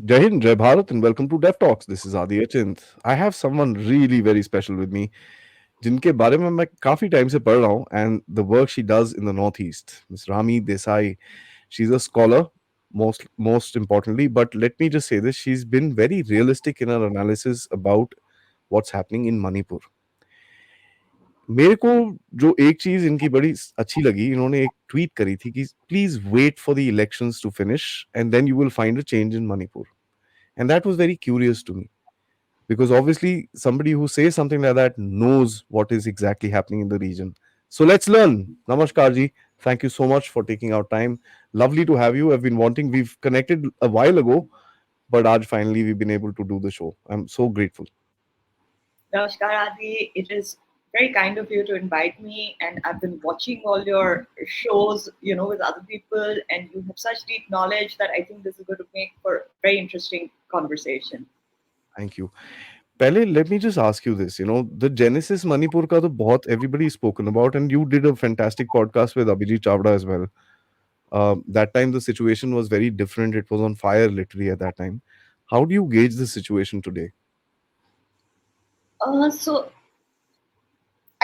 Jai Hind, Jai Bharat, and welcome to Dev Talks. This is Aadi Achint. I have someone really very special with me, जिनके बारे में मैं काफी time से पढ़ रहा हूँ, and the work she does in the Northeast. Miss Rami Desai, she's a scholar, most importantly. But let me just say this: she's been very realistic in her analysis about what's happening in Manipur. मेरे को जो एक चीज इनकी बड़ी अच्छी लगी, इन्होंने एक ट्वीट करी थी कि please wait for the elections to finish and then you will find a change in Manipur. And that was very curious to me because obviously somebody who says something like that knows what is exactly happening in the region. So let's learn. Namaskar ji. Thank you so much for taking our time. Lovely to have you. I've been wanting, we've connected a while ago, but Aaj finally we've been able to do the show. I'm so grateful. Namaskar, Adi. It is very kind of you to invite me, and I've been watching all your shows, with other people, and you have such deep knowledge that I think this is going to make for very interesting conversation. Thank you. Pehle, let me just ask you this. The Genesis Manipur ka to bahut everybody is spoken about, and you did a fantastic podcast with Abhijit Chavda as well. That time the situation was very different. It was on fire literally at that time. How do you gauge the situation today? So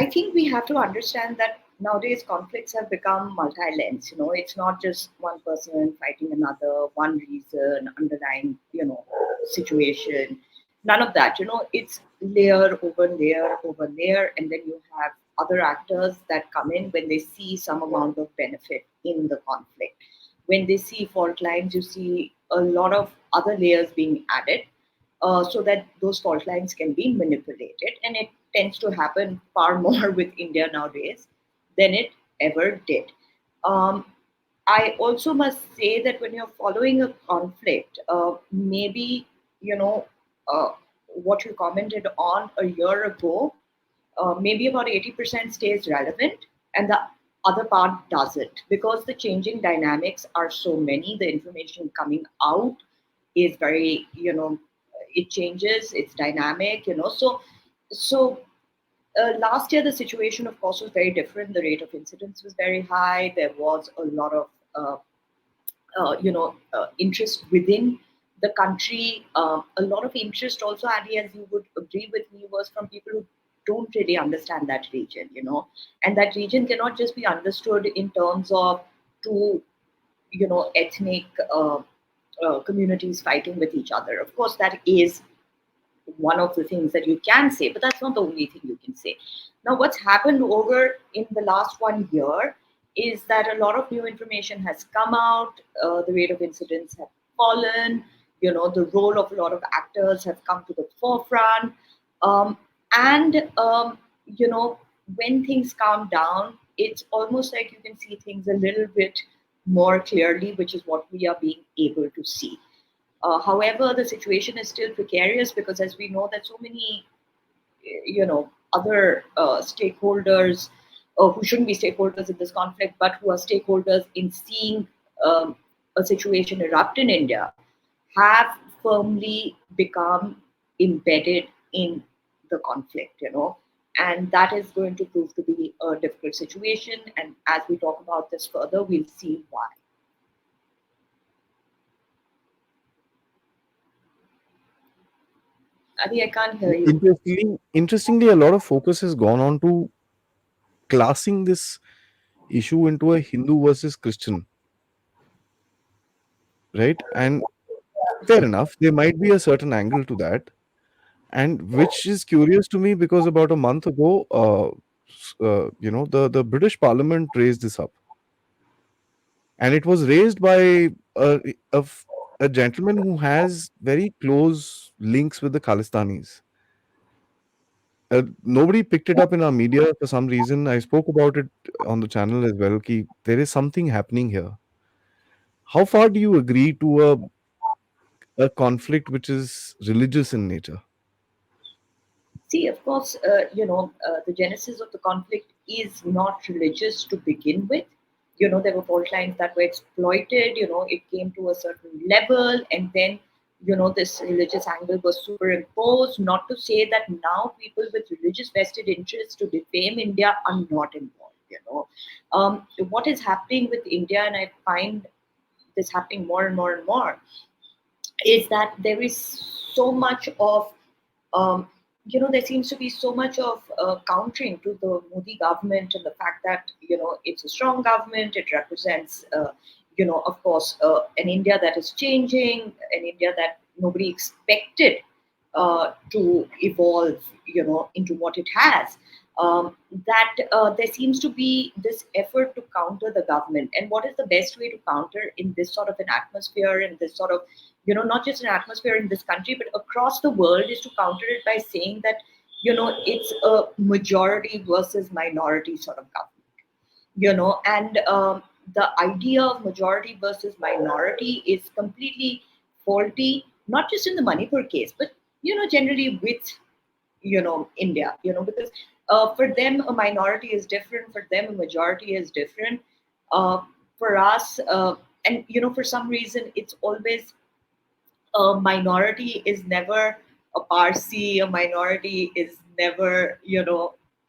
I think we have to understand that nowadays conflicts have become multi-lens. It's not just one person fighting another, one reason, underlying, situation. None of that. It's layer over layer over layer, and then you have other actors that come in when they see some amount of benefit in the conflict. When they see fault lines, you see a lot of other layers being added so that those fault lines can be manipulated. And it tends to happen far more with India nowadays than it ever did. Um, I also must say that when you're following a conflict, maybe, you know, uh, what you commented on a year ago, maybe about 80% stays relevant and the other part doesn't because the changing dynamics are so many. The information coming out is very, it changes, it's dynamic, So last year, the situation, of course, was very different. The rate of incidence was very high. There was a lot of, interest within the country. A lot of interest also, Adi, as you would agree with me, was from people who don't really understand that region. And that region cannot just be understood in terms of two, ethnic communities fighting with each other. Of course, that is one of the things that you can say, but that's not the only thing you can say. Now, what's happened over in the last 1 year is that a lot of new information has come out. The rate of incidents have fallen. The role of a lot of actors have come to the forefront. Um, and when things calm down, it's almost like you can see things a little bit more clearly, which is what we are being able to see. However, the situation is still precarious because, as we know, that so many, other stakeholders who shouldn't be stakeholders in this conflict, but who are stakeholders in seeing a situation erupt in India, have firmly become embedded in the conflict. And that is going to prove to be a difficult situation. And as we talk about this further, we'll see why. Adi, I can't hear you. Interestingly, a lot of focus has gone on to classing this issue into a Hindu versus Christian, right? And fair enough, there might be a certain angle to that, and which is curious to me because about a month ago, the British Parliament raised this up, and it was raised by a f- a gentleman who has very close links with the Khalistanis. Nobody picked it up in our media for some reason. I spoke about it on the channel as well. Ki there is something happening here. How far do you agree to a conflict which is religious in nature? See, of course, the genesis of the conflict is not religious to begin with. There were fault lines that were exploited. It came to a certain level, and then, this religious angle was superimposed. Not to say that now people with religious vested interests to defame India are not involved. What is happening with India, and I find this happening more and more and more, is that there is so much of um, there seems to be so much of countering to the Modi government and the fact that it's a strong government. It represents of course an India that is changing, an India that nobody expected to evolve into what it has. That there seems to be this effort to counter the government, and what is the best way to counter in this sort of an atmosphere, in this sort of not just an atmosphere in this country but across the world, is to counter it by saying that it's a majority versus minority sort of government. And the idea of majority versus minority is completely faulty, not just in the Manipur case but generally with India, because for them a minority is different, for them a majority is different. For us, and for some reason it's always a minority is never a Parsi, a minority is never,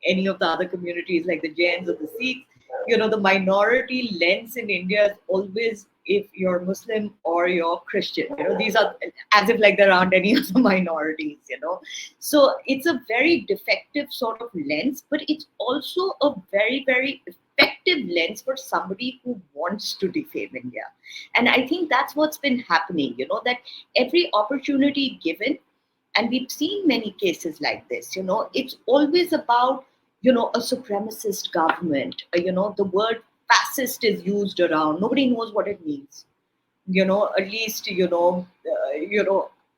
any of the other communities like the Jains or the Sikhs. The minority lens in India is always if you're Muslim or you're Christian. These are as if like there aren't any other minorities. So it's a very defective sort of lens, but it's also a very, very effective lens for somebody who wants to defame India. And I think that's what's been happening, that every opportunity given, and we've seen many cases like this, it's always about a supremacist government. The word fascist is used around, nobody knows what it means. At least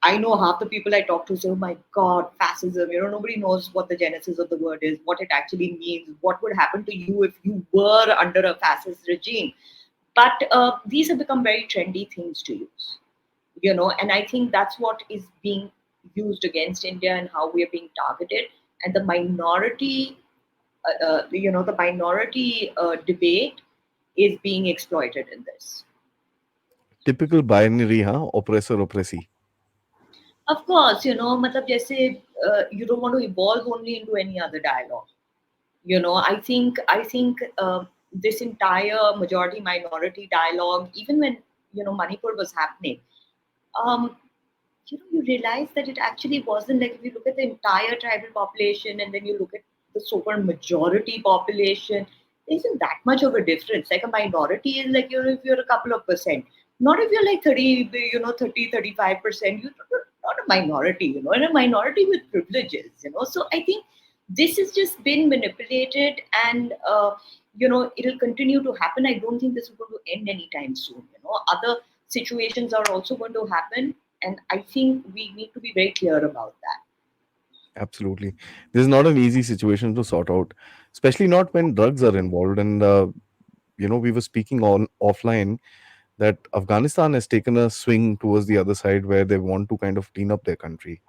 I know half the people I talk to say, oh my god, fascism, nobody knows what the genesis of the word is, what it actually means, what would happen to you if you were under a fascist regime. But these have become very trendy things to use, and I think that's what is being used against India and how we are being targeted. And the minority the minority debate is being exploited in this. Typical binary, huh? Oppressor, oppressee. Of course, matlab jaise, you don't want to evolve only into any other dialogue. I think this entire majority minority dialogue, even when Manipur was happening, um, you realize that it actually wasn't like, if you look at the entire tribal population and then you look at the so-called majority population, there isn't that much of a difference. Like a minority is like, if you're a couple of percent, not if you're like 30, 35%, you're not a minority, and a minority with privileges, So I think this has just been manipulated, and it'll continue to happen. I don't think this is going to end anytime soon. Other situations are also going to happen, and I think we need to be very clear about that. Absolutely. This is not an easy situation to sort out, especially not when drugs are involved. And, we were speaking on offline that Afghanistan has taken a swing towards the other side where they want to kind of clean up their country.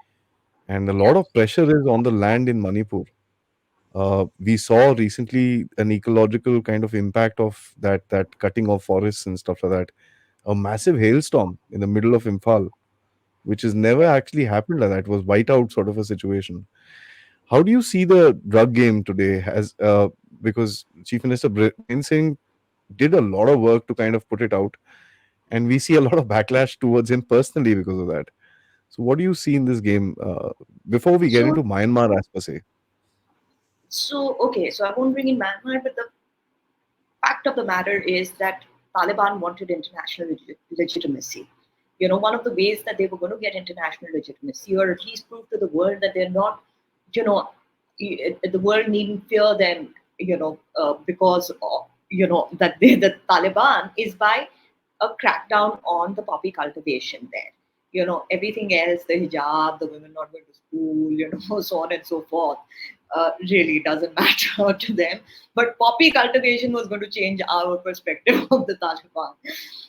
And a lot of pressure is on the land in Manipur. We saw recently an ecological kind of impact of that cutting of forests and stuff like that. A massive hailstorm in the middle of Imphal, which has never actually happened like that. It was whiteout sort of a situation. How do you see the drug game today? As because Chief Minister Brain Singh did a lot of work to kind of put it out, and we see a lot of backlash towards him personally because of that. So, what do you see in this game before we get So, into Myanmar, as per se? okay, so I won't bring in Myanmar, but the fact of the matter is that Taliban wanted international legitimacy. One of the ways that they were going to get international legitimacy, or at least prove to the world that they're not, you know, the world needn't fear them, because of, that the Taliban, is by a crackdown on the poppy cultivation there. Everything else, the hijab, the women not going to school, so on and so forth, really doesn't matter to them. But poppy cultivation was going to change our perspective of the Taliban.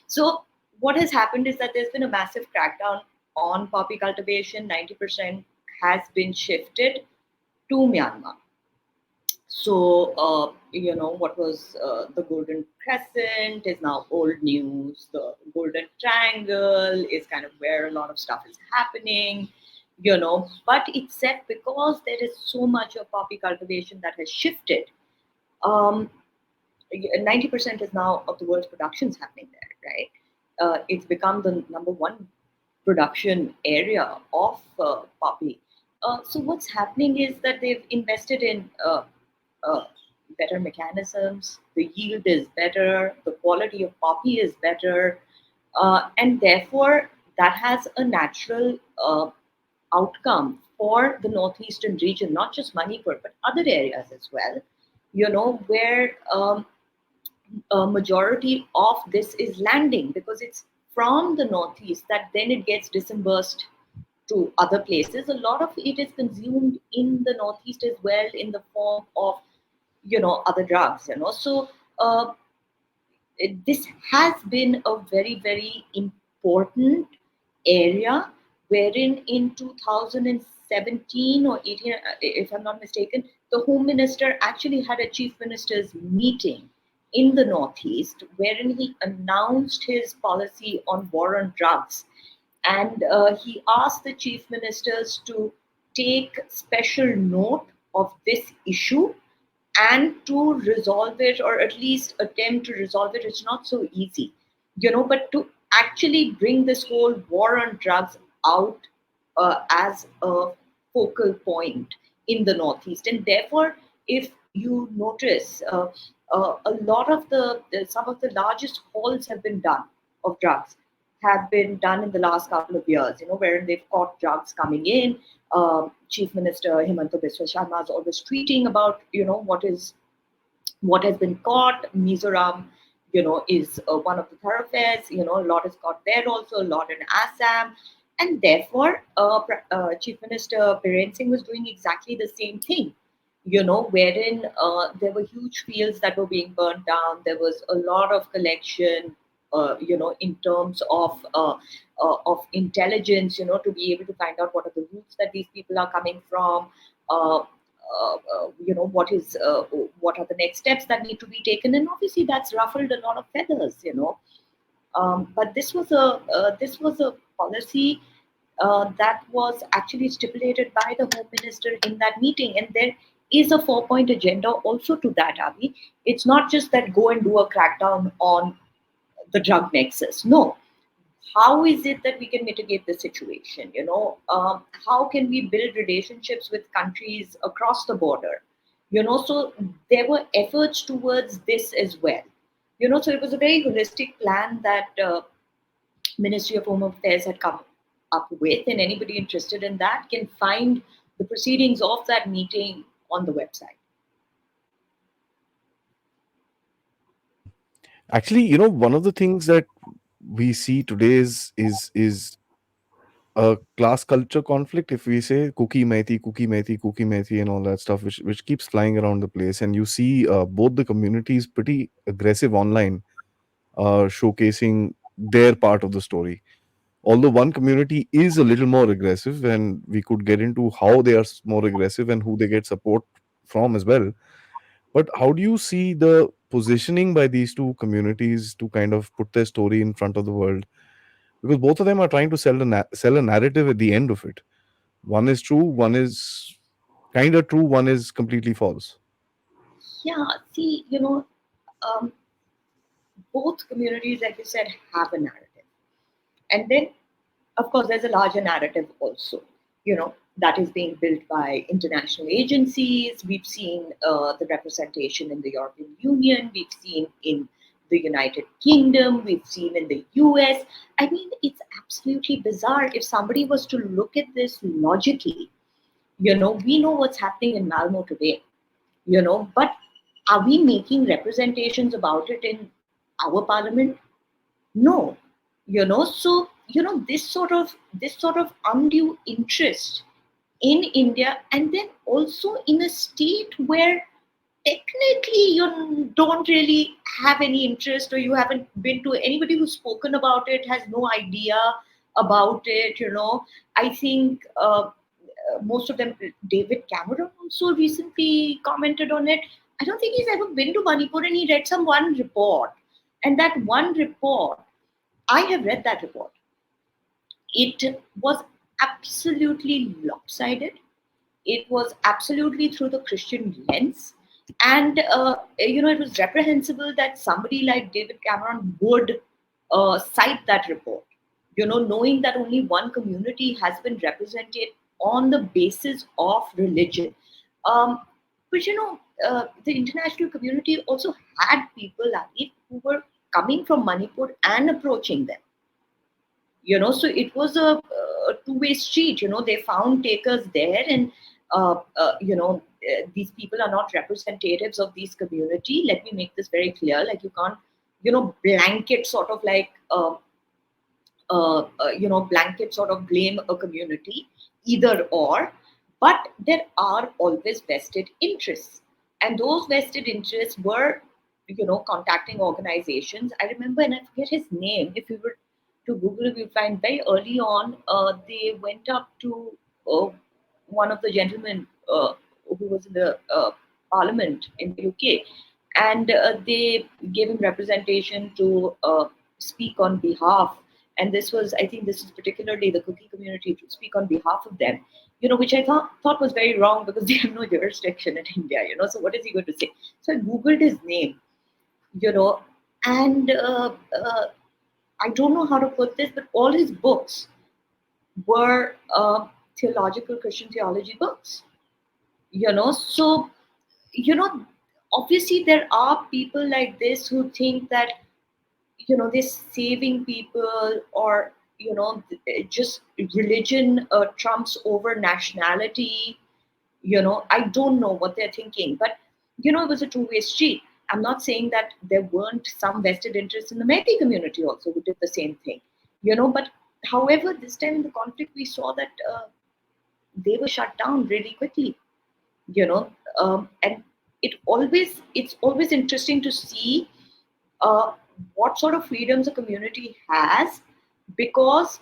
So what has happened is that there's been a massive crackdown on poppy cultivation. 90% has been shifted to Myanmar. So, what was the Golden Crescent is now old news. The Golden Triangle is kind of where a lot of stuff is happening, But except because there is so much of poppy cultivation that has shifted, um, 90% is now of the world's productions happening there, right? It's become the number one, production area of poppy. So what's happening is that they've invested in uh, better mechanisms. The yield is better. The quality of poppy is better, and therefore that has a natural outcome for the northeastern region, not just Manipur but other areas as well. Where a majority of this is landing because it's from the northeast that then it gets disbursed to other places. A lot of it is consumed in the northeast as well in the form of other drugs. So this has been a very, very important area wherein in 2017 or 18, if I'm not mistaken, the home minister actually had a chief minister's meeting in the northeast wherein he announced his policy on war on drugs, and he asked the chief ministers to take special note of this issue and to resolve it, or at least attempt to resolve it. It's not so easy, but to actually bring this whole war on drugs out as a focal point in the northeast. And therefore, if you notice, a lot of some of the largest hauls have been done of drugs have been done in the last couple of years, wherein they've caught drugs coming in. Chief Minister Himanta Biswa Sharma is always tweeting about, what has been caught. Mizoram, is one of the thoroughfares. A lot is caught there also, a lot in Assam. And therefore, Chief Minister Biren Singh was doing exactly the same thing, wherein there were huge fields that were being burnt down. There was a lot of collection, in terms of intelligence, to be able to find out what are the routes that these people are coming from. What are the next steps that need to be taken, and obviously that's ruffled a lot of feathers. But this was a policy that was actually stipulated by the home minister in that meeting, and there is a 4-point agenda also to that, Avi. It's not just that go and do a crackdown on the drug nexus. No, how is it that we can mitigate the situation? How can we build relationships with countries across the border? So there were efforts towards this as well. So it was a very holistic plan that Ministry of Home Affairs had come up with, and anybody interested in that can find the proceedings of that meeting on the website. Actually, one of the things that we see today is a class culture conflict. If we say cookie methi, cookie methi, cookie methi, and all that stuff, which keeps flying around the place, and you see both the communities pretty aggressive online, showcasing their part of the story. Although one community is a little more aggressive, and we could get into how they are more aggressive and who they get support from as well. But how do you see the positioning by these two communities to kind of put their story in front of the world? Because both of them are trying to sell a narrative at the end of it. One is true, one is kind of true, one is completely false. Yeah, see, um, both communities, like you said, have a narrative. And then, of course, there's a larger narrative also, that is being built by international agencies. We've seen the representation in the European Union, we've seen in the United Kingdom, we've seen in the US. I mean, it's absolutely bizarre. If somebody was to look at this logically, we know what's happening in Malmo today, but are we making representations about it in our parliament? No. So this sort of undue interest in India, and then also in a state where technically you don't really have any interest, or you haven't been to anybody who's spoken about it, has no idea about it. I think most of them, David Cameron also recently commented on it. I don't think he's ever been to Manipur, and he read some one report, and that one report, I have read that report. It was absolutely lopsided. It was absolutely through the Christian lens. And, it was reprehensible that somebody like David Cameron would cite that report. Knowing that only one community has been represented on the basis of religion. Um, but the international community also had people, Adi, who were coming from Manipur and approaching them. So it was a two-way street. They found takers there, and these people are not representatives of these community. Let me make this very clear. Like, you can't, blanket sort of like. Blanket sort of blame a community, either or, but there are always vested interests. And those vested interests were, contacting organizations. I remember, and I forget his name, if you were to Google, you'll find very early on, they went up to one of the gentlemen who was in the parliament in the UK, and they gave him representation to speak on behalf. And this was, I think, this is particularly the cookie community, to speak on behalf of them. Which I thought was very wrong, because they have no jurisdiction in India. So what is he going to say? So I googled his name. You know, and I don't know how to put this, but all his books were theological Christian theology books. So you know obviously there are people like this who think that they're saving people, or just religion trumps over nationality. I don't know what they're thinking, but it was a two-way street. I'm not saying that there weren't some vested interests in the Metis community also who did the same thing. But however, this time in the conflict we saw that they were shut down really quickly. And it's always interesting to see uh, what sort of freedoms a community has, because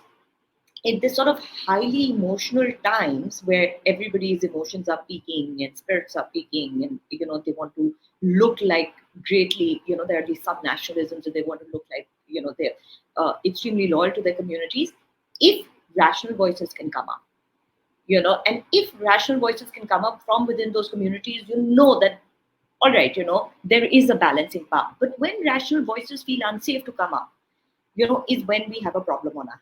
in this sort of highly emotional times where everybody's emotions are peaking and spirits are peaking, and they want to look like greatly, there are these sub-nationalisms, and they want to look like they're extremely loyal to their communities. If rational voices can come up, and if rational voices can come up from within those communities, that all right, there is a balancing power. But when rational voices feel unsafe to come up, is when we have a problem on our hands.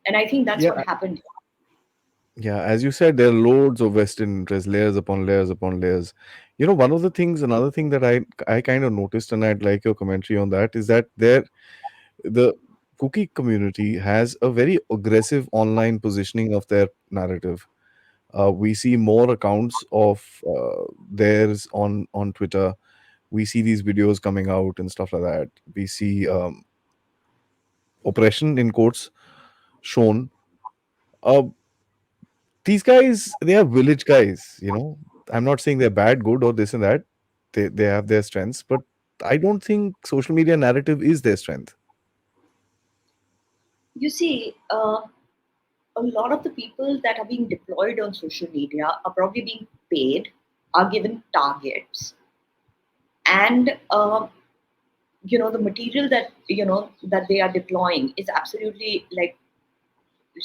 And I think that's what Yeah, happened. yeah. As you said, there are loads of vested interest, layers upon layers upon layers. One of the things, another thing that I kind of noticed, and I'd like your commentary on that, is that the cookie community has a very aggressive online positioning of their narrative. We see more accounts of theirs on Twitter. We see these videos coming out and stuff like that. We see oppression in quotes shown. Uh, these guys, they are village guys. I'm not saying they're bad, good, or this and that. They have their strengths, but I don't think social media narrative is their strength. You see, a lot of the people that are being deployed on social media are probably being paid, are given targets, and the material that that they are deploying is absolutely like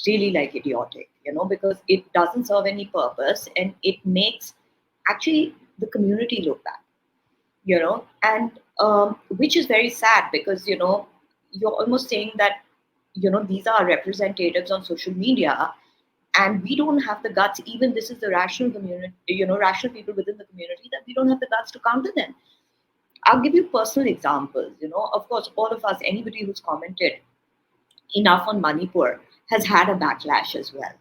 really like idiotic, because it doesn't serve any purpose, and it makes actually the community look bad, and which is very sad, because you're almost saying that these are representatives on social media, and we don't have the guts. Even this is the rational community, rational people within the community, that we don't have the guts to counter them. I'll give you personal examples. Of course, all of us, anybody who's commented enough on Manipur has had a backlash as well,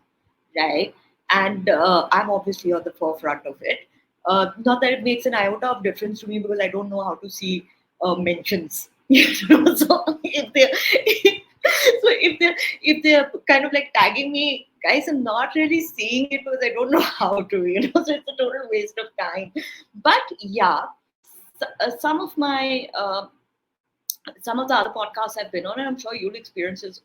right? And I'm obviously on the forefront of it. Not that it makes an iota of difference to me, because I don't know how to see mentions. So if they so if they're kind of like tagging me, guys, I'm not really seeing it because I don't know how to. So it's a total waste of time. But yeah, some of the other podcasts I've been on, and I'm sure you'll experience it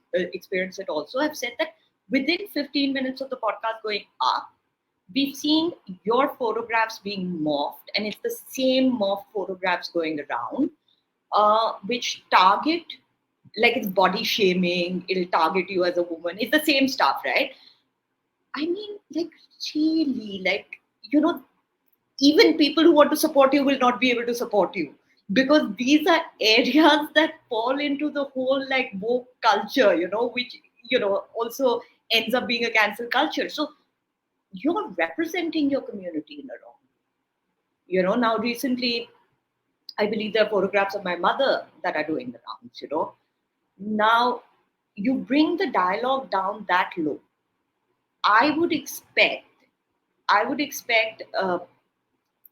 also, have said that within 15 minutes of the podcast going up, we've seen your photographs being morphed, and it's the same morphed photographs going around, which target, like, it's body shaming, it'll target you as a woman. It's the same stuff, right? I mean, like, really, like, even people who want to support you will not be able to support you. because these are areas that fall into the whole like woke culture, which also ends up being a cancel culture. So you're representing your community in a wrong. Now recently, I believe there are photographs of my mother that are doing the rounds. Now you bring the dialogue down that low. I would expect, I would expect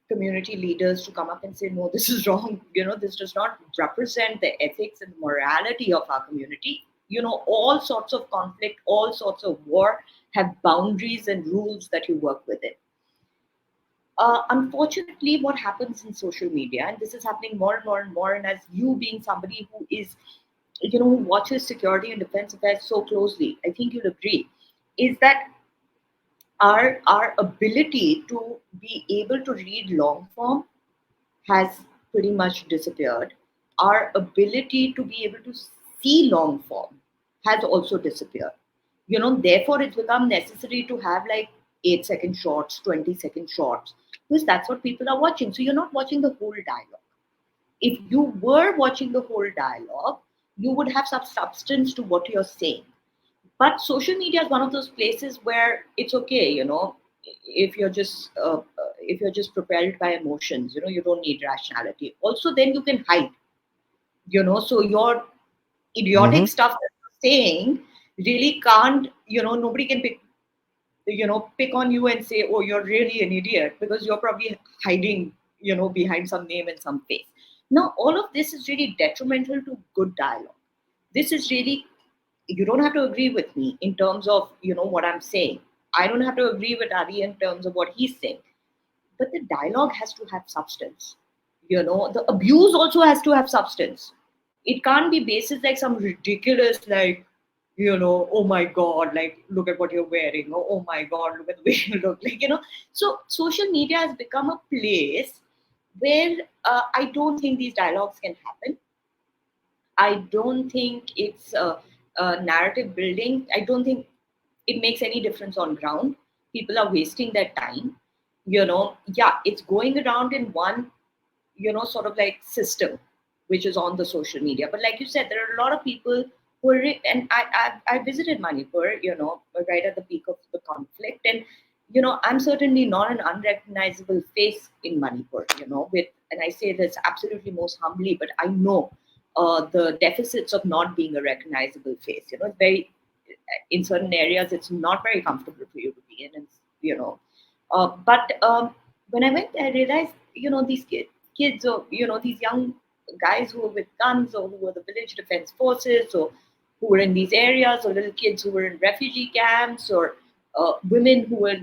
community leaders to come up and say, no, this is wrong. This does not represent the ethics and morality of our community. All sorts of conflict, all sorts of war have boundaries and rules that you work within. Unfortunately, what happens in social media, and this is happening more and more and more, and as you being somebody who is, who watches security and defense affairs so closely, I think you'll agree, is that our ability to be able to read long form has pretty much disappeared. Our ability to be able to see long form has also disappeared. Therefore, it's become necessary to have like 8-second shorts, 20-second shorts, because that's what people are watching. So you're not watching the whole dialogue. If you were watching the whole dialogue, you would have some substance to what you're saying. But social media is one of those places where it's okay, if you're just if you're just propelled by emotions, you don't need rationality. Also, then you can hide, so your idiotic Hmm. stuff that you're saying really can't, nobody can pick on you and say, oh, you're really an idiot, because you're probably hiding, behind some name and some face. Now, all of this is really detrimental to good dialogue. This is really, you don't have to agree with me in terms of, what I'm saying. I don't have to agree with Adi in terms of what he's saying. But the dialogue has to have substance. The abuse also has to have substance. It can't be basis like some ridiculous, like, oh my God, like, look at what you're wearing. Oh my God, look at the way you look. Like, so social media has become a place where I don't think these dialogues can happen. I don't think it's narrative building. I don't think it makes any difference on ground. People are wasting their time. Yeah, it's going around in one, sort of like system, which is on the social media. But like you said, there are a lot of people who are, and I visited Manipur, right at the peak of the conflict. And, I'm certainly not an unrecognizable face in Manipur, and I say this absolutely most humbly, but I know the deficits of not being a recognizable face. It's very, in certain areas, it's not very comfortable for you to be in. And, but when I went there, I realized, these kids or, these young guys who were with guns, or who were the village defense forces, or who were in these areas, or little kids who were in refugee camps, or women who were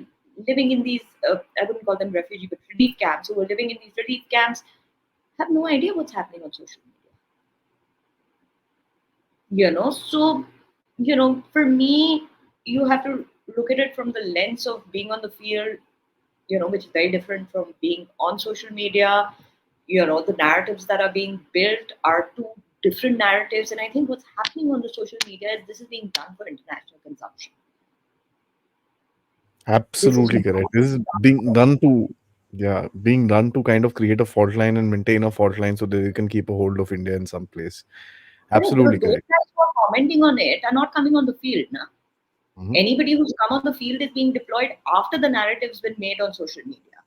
living in these, I wouldn't call them refugee, but relief camps, who were living in these relief camps, have no idea what's happening on social media. So, for me, you have to look at it from the lens of being on the field, which is very different from being on social media. The narratives that are being built are two different narratives. And I think what's happening on the social media is this is being done for international consumption. This is Absolutely not correct. This is being done to, yeah, being done to kind of create a fault line and maintain a fault line so that they can keep a hold of India in some place. correct, because Absolutely those correct. guys who are commenting on it are not coming on the field. Na? Mhm. Anybody who's come on the field is being deployed after the narrative's been made on social media.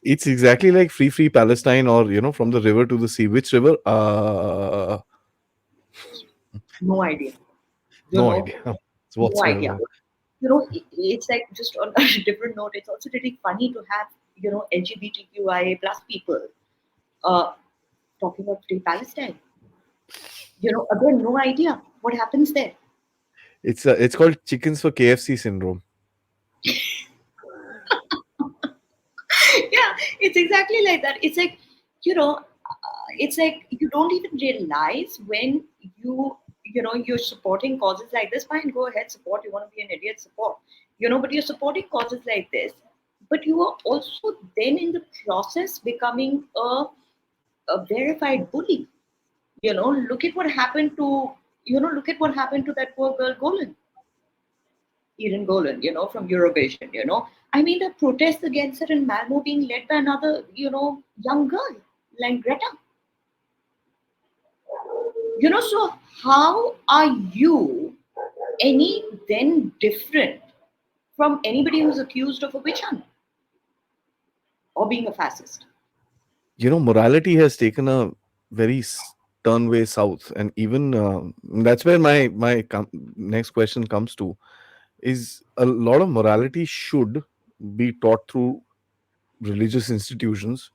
It's exactly like free Palestine, or from the river to the sea. Which river? No idea. You No know, idea no idea. whatsoever. It's like, just on a different note, it's also really funny to have, LGBTQIA plus people uh, talking about free Palestine. Again, no idea what happens there. It's called chickens for KFC syndrome. Yeah, it's exactly like that. It's like, it's like you don't even realize when you're supporting causes like this. Fine, go ahead, support. You want to be an idiot, support. But you're supporting causes like this. But you are also then in the process becoming a verified bully. Look at what happened to look at what happened to that poor girl Golan, Eden Golan, from Eurovision. I mean, the protests against her in Malmo being led by another, young girl like Greta. So how are you any then different from anybody who's accused of a witch hunt or being a fascist? Morality has taken a very stern way south, and even that's where my next question comes to, is a lot of morality should be taught through religious institutions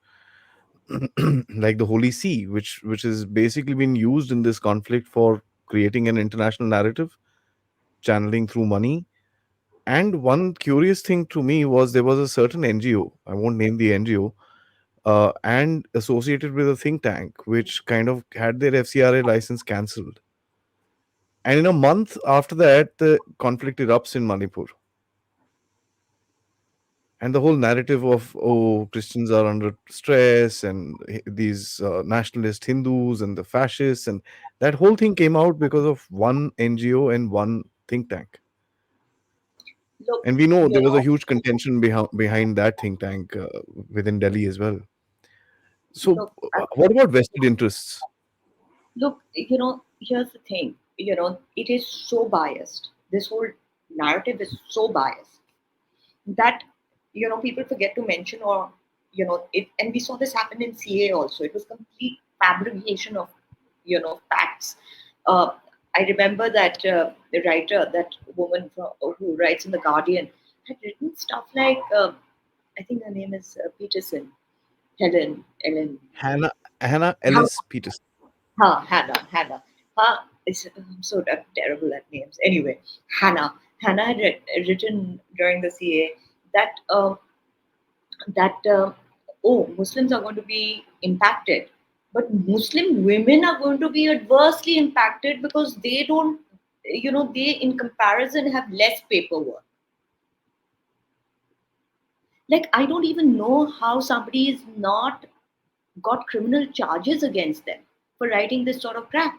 like the Holy See, which has basically been used in this conflict for creating an international narrative, channeling through money. And one curious thing to me was there was a certain NGO, I won't name the NGO, and associated with a think tank, which kind of had their FCRA license cancelled. And in a month after that, the conflict erupts in Manipur. And the whole narrative of, oh, Christians are under stress, and these nationalist Hindus and the fascists, and that whole thing came out because of one NGO and one think tank. Look, And we know you there was a know, huge contention behind that think tank within Delhi as well. So, look, I, what about vested interests? look, here's the thing. It is so biased. This whole narrative is so biased that people forget to mention, or it, and we saw this happen in CA also. It was complete fabrication of facts. uh, I remember that the writer, that woman who writes in the Guardian, had written stuff like, I think her name is Peterson, Ellen. Hannah Ellis Peters. Hannah. I'm so terrible at names. Anyway, Hannah had written during the CA that oh, Muslims are going to be impacted, but Muslim women are going to be adversely impacted because they don't, they in comparison have less paperwork. Like, I don't even know how somebody is not got criminal charges against them for writing this sort of crap.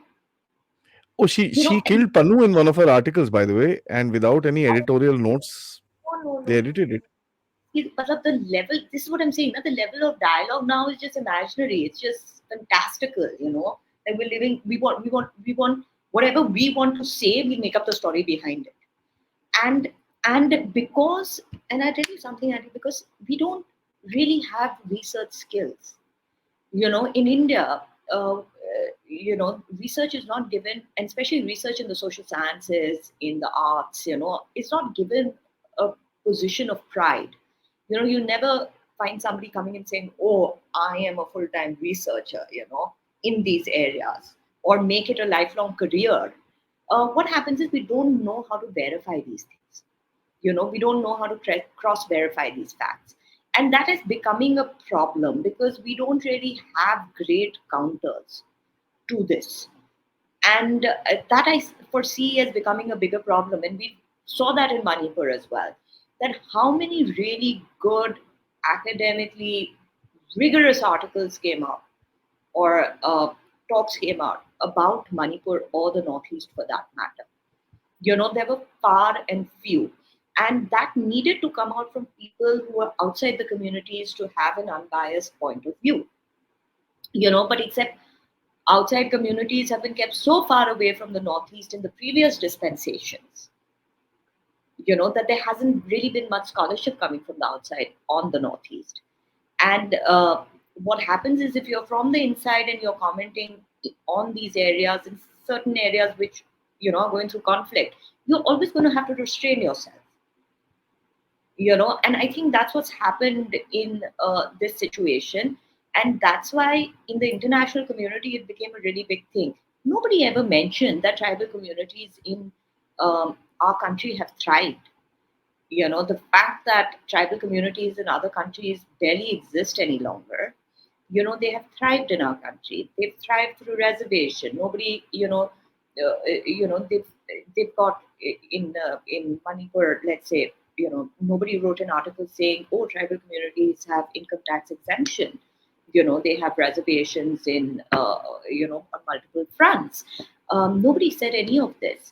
Oh, she And killed Panu in one of her articles, by the way, and without any editorial notes, no. they edited it. But the level, this is what I'm saying, the level of dialogue now is just imaginary. It's just fantastical, Like, we're living, we want whatever we want to say, we make up the story behind it. And because, and I tell you something, Adi, because we don't really have research skills. In India, research is not given, and especially research in the social sciences, in the arts, it's not given a position of pride. You never find somebody coming and saying, oh, I am a full-time researcher, in these areas, or make it a lifelong career. What happens is we don't know how to verify these things. We don't know how to cross verify these facts. And that is becoming a problem because we don't really have great counters to this. And that I foresee as becoming a bigger problem. And we saw that in Manipur as well. That how many really good, academically rigorous articles came out, or talks came out about Manipur or the Northeast for that matter. There were far and few. And that needed to come out from people who are outside the communities to have an unbiased point of view. But except outside communities have been kept so far away from the Northeast in the previous dispensations, that there hasn't really been much scholarship coming from the outside on the Northeast. And what happens is, if you're from the inside and you're commenting on these areas, in certain areas which are going through conflict, you're always going to have to restrain yourself. And I think that's what's happened in this situation. And that's why in the international community it became a really big thing. Nobody ever mentioned that tribal communities in our country have thrived. The fact that tribal communities in other countries barely exist any longer, they have thrived in our country. They've thrived through reservation. Nobody, they've got in Manipur, let's say, nobody wrote an article saying, oh, tribal communities have income tax exemption. They have reservations in on multiple fronts. Nobody said any of this.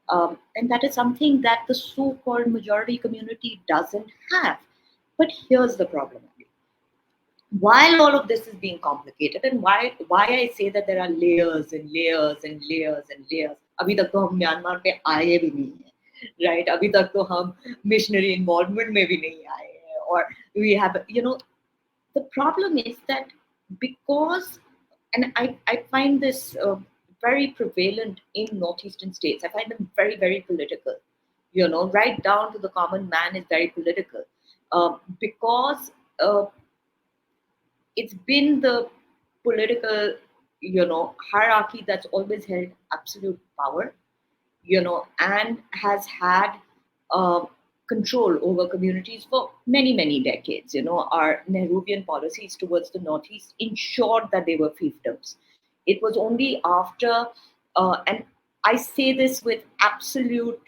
And that is something that the so-called majority community doesn't have. But here's the problem. While all of this is being complicated, and why I say that there are layers and layers and layers and layers. अभी तक तो हम Myanmar पे आए भी नहीं हैं, right? अभी तक तो हम missionary involvement में भी नहीं आए हैं, or we have, the problem is that because, and I find this very prevalent in northeastern states. I find them very, very political. Right down to the common man is very political, because it's been the political, hierarchy that's always held absolute power, and has had uh, control over communities for many, many decades. Our Nehruvian policies towards the Northeast ensured that they were fiefdoms. It was only after, and I say this with absolute,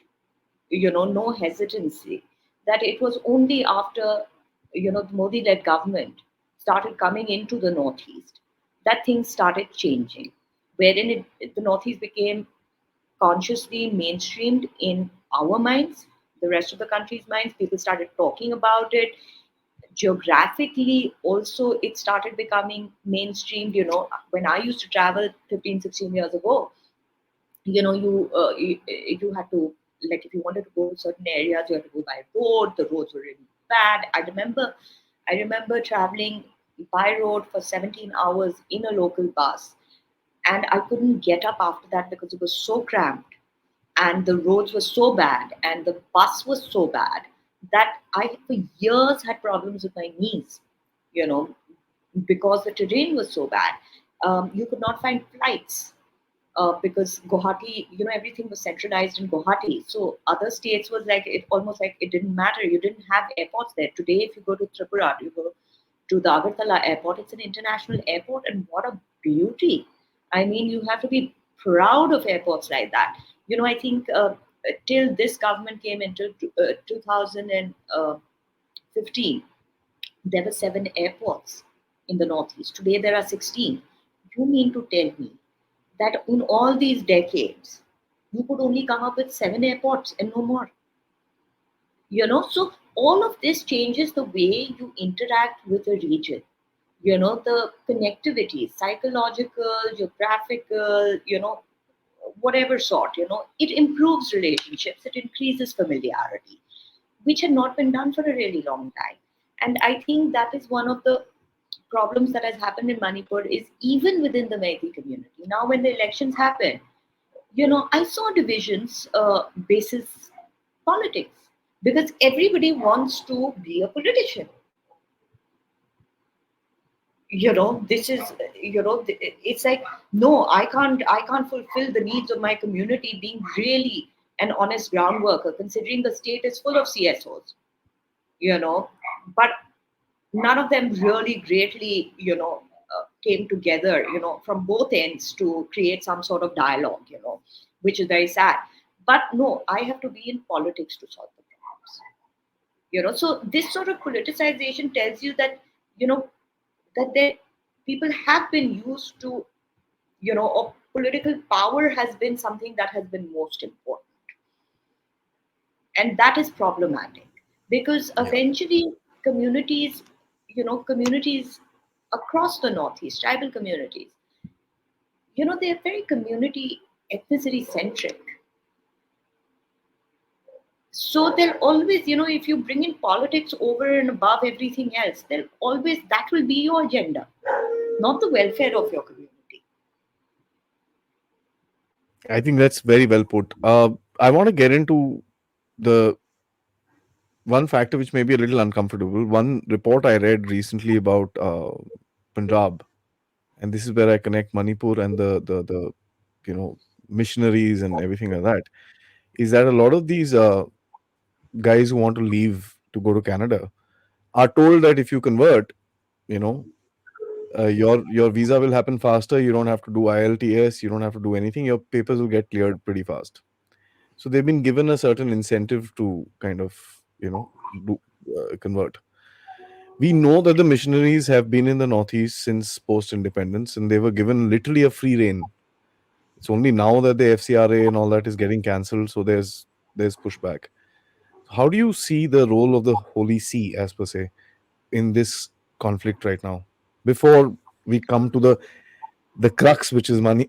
no hesitancy, that it was only after, the Modi-led government started coming into the Northeast that things started changing, wherein the Northeast became consciously mainstreamed in our minds, the rest of the country's minds. People started talking about it. Geographically, also, it started becoming mainstreamed. When I used to travel 15, 16 years ago, you had to, like, if you wanted to go to certain areas, you had to go by road. The roads were really bad. I remember traveling by road for 17 hours in a local bus, and I couldn't get up after that because it was so cramped, and the roads were so bad, and the bus was so bad that I, for years, had problems with my knees, you know, because the terrain was so bad. You could not find flights, because Guwahati, everything was centralized in Guwahati. So other states was like, it almost like it didn't matter. You didn't have airports there. Today, if you go to Tripura, you go to the Agartala airport, it's an international airport, and what a beauty. I mean, you have to be proud of airports like that. I think till this government came into 2015, there were 7 airports in the Northeast. Today, there are 16. You mean to tell me that in all these decades, you could only come up with 7 airports and no more? So all of this changes the way you interact with a region. The connectivity, psychological, geographical, whatever sort, it improves relationships, it increases familiarity, which had not been done for a really long time. And I think that is one of the problems that has happened in Manipur, is even within the Meghdi community. Now, when the elections happen, I saw divisions basis politics, because everybody wants to be a politician. This is, it's like, no, I can't fulfill the needs of my community being really an honest ground worker, considering the state is full of CSOs, you know but none of them really greatly, came together, from both ends to create some sort of dialogue, which is very sad. But no, I have to be in politics to solve the problems. So this sort of politicization tells you that, you know that people have been used to, or political power has been something that has been most important, and that is problematic, because Yeah. eventually communities across the Northeast, tribal communities, they're very community ethnicity centric. So they'll always, if you bring in politics over and above everything else, they'll always, that will be your agenda, not the welfare of your community. I think that's very well put. I want to get into the one factor which may be a little uncomfortable. One report I read recently about Punjab, and this is where I connect Manipur and the you know missionaries and everything like that. Is that a lot of these guys who want to leave to go to Canada are told that if you convert, you know, your visa will happen faster. You don't have to do ILTS. You don't have to do anything. Your papers will get cleared pretty fast. So they've been given a certain incentive to kind of do, convert. We know that the missionaries have been in the Northeast since post independence, and they were given literally a free reign. It's only now that the FCRA and all that is getting cancelled, so there's pushback. How do you see the role of the Holy See, as per se, in this conflict right now? before we come to the crux, which is money,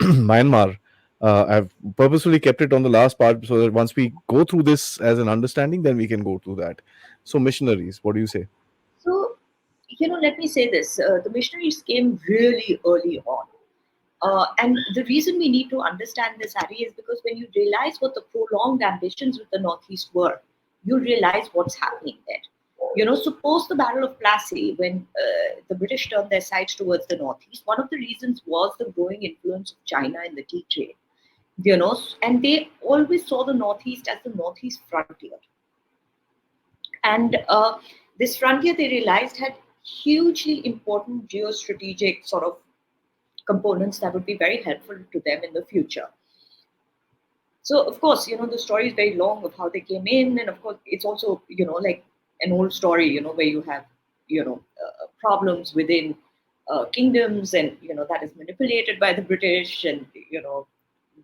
Myanmar. I've purposefully kept it on the last part so that once we go through this as an understanding, then we can go to that. So, missionaries, what do you say? So, let me say this: the missionaries came really early on. And the reason we need to understand this, Harry, is because when you realize what the prolonged ambitions with the Northeast were, you realize what's happening there. Suppose the Battle of Plassey, when the British turned their sights towards the Northeast, one of the reasons was the growing influence of China in the tea trade. And they always saw the Northeast as the Northeast frontier. And this frontier, they realized, had hugely important geostrategic sort of components that would be very helpful to them in the future. So, of course, the story is very long of how they came in, and of course, it's also, like an old story, where you have, problems within kingdoms, and that is manipulated by the British, and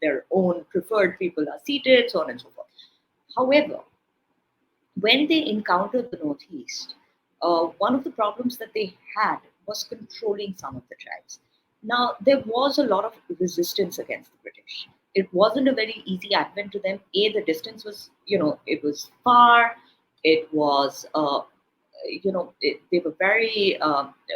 their own preferred people are seated, so on and so forth. However, when they encountered the Northeast, one of the problems that they had was controlling some of the tribes. Now, there was a lot of resistance against the British. It wasn't a very easy advent to them. A, the distance was, it was far. It was, they were very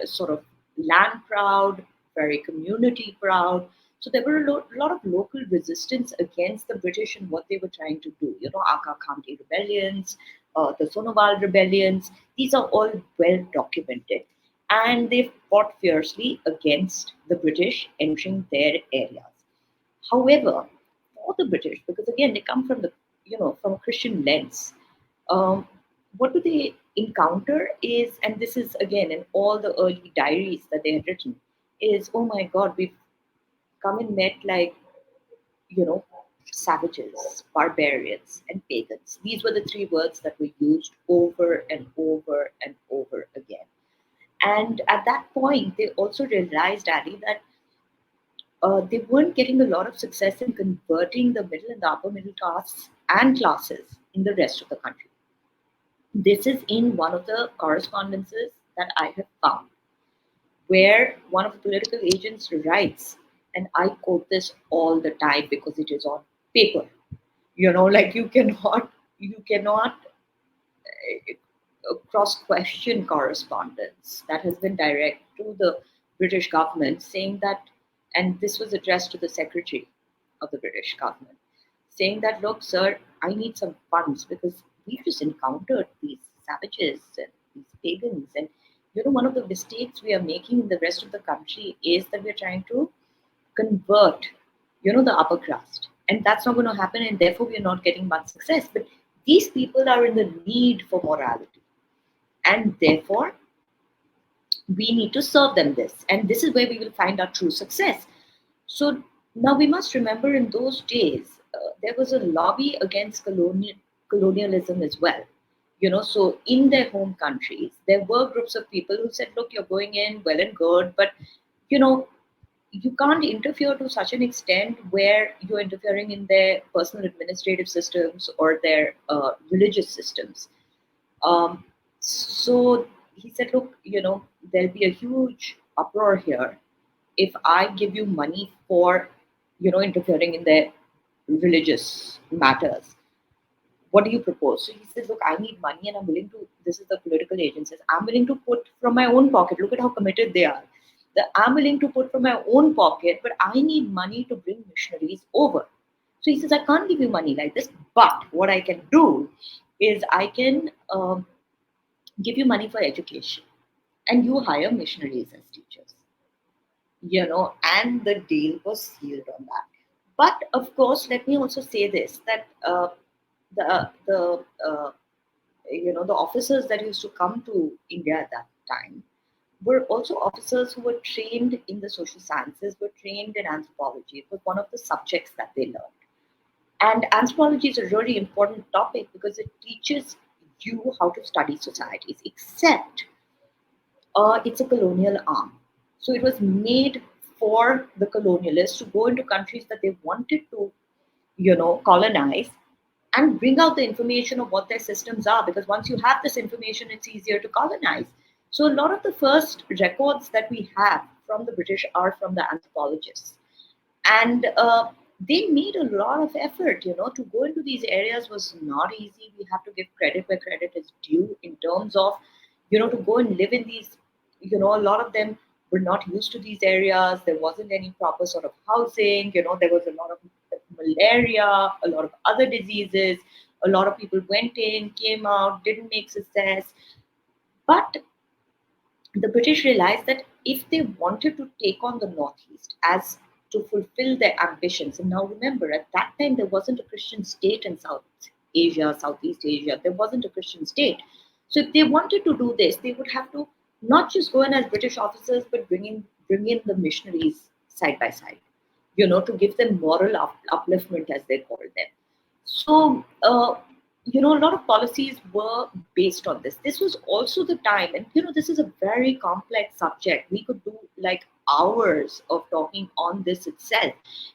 sort of land proud, very community proud. So there were a lot of local resistance against the British and what they were trying to do. Aka Khamti rebellions, the Sonoval rebellions, these are all well documented. And they fought fiercely against the British entering their areas. However, for the British, because again they come from from a Christian lens, um, what do they encounter is, and this is again in all the early diaries that they had written, is, oh my God, we've come and met like you know savages, barbarians, and pagans. These were the three words that were used over and over and over again. And at that point, they also realized, Ali, that they weren't getting a lot of success in converting the middle and the upper middle castes and classes in the rest of the country. This is in one of the correspondences that I have found, where one of the political agents writes, and I quote this all the time because it is on paper. Like you cannot cross question correspondence that has been direct to the British government saying that, and this was addressed to the secretary of the British government, saying that, look, sir, I need some funds because we just encountered these savages and these pagans. And, one of the mistakes we are making in the rest of the country is that we're trying to convert, the upper crust. And that's not going to happen. And therefore, we are not getting much success. But these people are in the need for morality, and therefore we need to serve them this, and this is where we will find our true success. So now we must remember, in those days there was a lobby against colonialism as well. So in their home countries there were groups of people who said, look, you're going in well and good, but you know you can't interfere to such an extent where you're interfering in their personal administrative systems or their religious systems. So he said, look, there'll be a huge uproar here if I give you money for, interfering in their religious matters. What do you propose? So he says, look, I need money and I'm willing to, this is the political agent says, I'm willing to put from my own pocket. Look at how committed they are. That I'm willing to put from my own pocket, but I need money to bring missionaries over. So he says, I can't give you money like this, but what I can do is I can give you money for education and you hire missionaries as teachers, and the deal was sealed on that. But of course, let me also say this, that the the officers that used to come to India at that time were also officers who were trained in the social sciences, were trained in anthropology. It was one of the subjects that they learned. And anthropology is a really important topic because it teaches you how to study societies, except it's a colonial arm. So it was made for the colonialists to go into countries that they wanted to, colonize, and bring out the information of what their systems are. Because once you have this information, it's easier to colonize. So a lot of the first records that we have from the British are from the anthropologists, and they made a lot of effort. To go into these areas was not easy. We have to give credit where credit is due in terms of, to go and live in these. A lot of them were not used to these areas. There wasn't any proper sort of housing. There was a lot of malaria, a lot of other diseases. A lot of people went in, came out, didn't make success. But the British realized that if they wanted to take on the Northeast as to fulfill their ambitions, and now remember, at that time there wasn't a Christian state in South Asia, Southeast Asia, there wasn't a Christian state. So if they wanted to do this, they would have to not just go in as British officers, but bring in the missionaries side by side, to give them moral upliftment, as they called them. So, a lot of policies were based on this. This was also the time, and this is a very complex subject. We could do like hours of talking on this itself,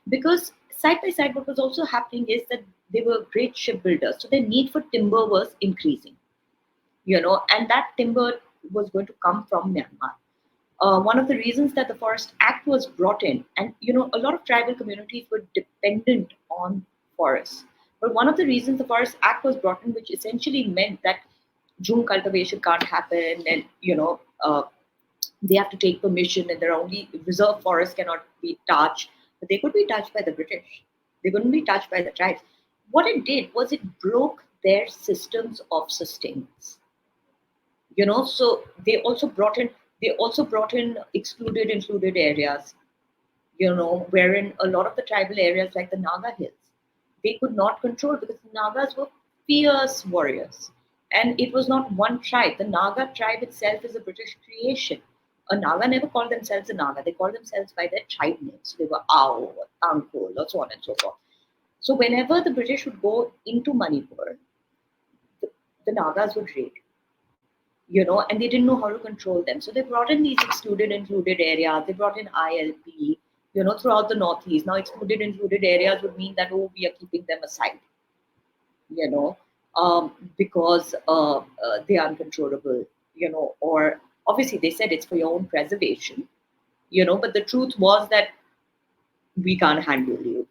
because side by side, what was also happening is that they were great shipbuilders, so their need for timber was increasing, and that timber was going to come from Myanmar. One of the reasons that the Forest Act was brought in, and a lot of tribal communities were dependent on forests. But one of the reasons the Forest Act was brought in, which essentially meant that June cultivation can't happen, and they have to take permission, and there are only reserve forests cannot be touched, but they could be touched by the British. They couldn't be touched by the tribes. What it did was it broke their systems of sustenance. So they also brought in excluded included areas, wherein a lot of the tribal areas like the Naga hills, they could not control, because the Nagas were fierce warriors, and it was not one tribe. The Naga tribe itself is a British creation. A Naga never called themselves a Naga. They called themselves by their tribe names. They were Ao, or Angkol, or so on and so forth. So whenever the British would go into Manipur, the Nagas would raid, and they didn't know how to control them. So they brought in these excluded included areas. They brought in ILP, throughout the Northeast. Now, excluded included areas would mean that, oh, we are keeping them aside, you know, because they are uncontrollable, or obviously they said it's for your own preservation, but the truth was that we can't handle you,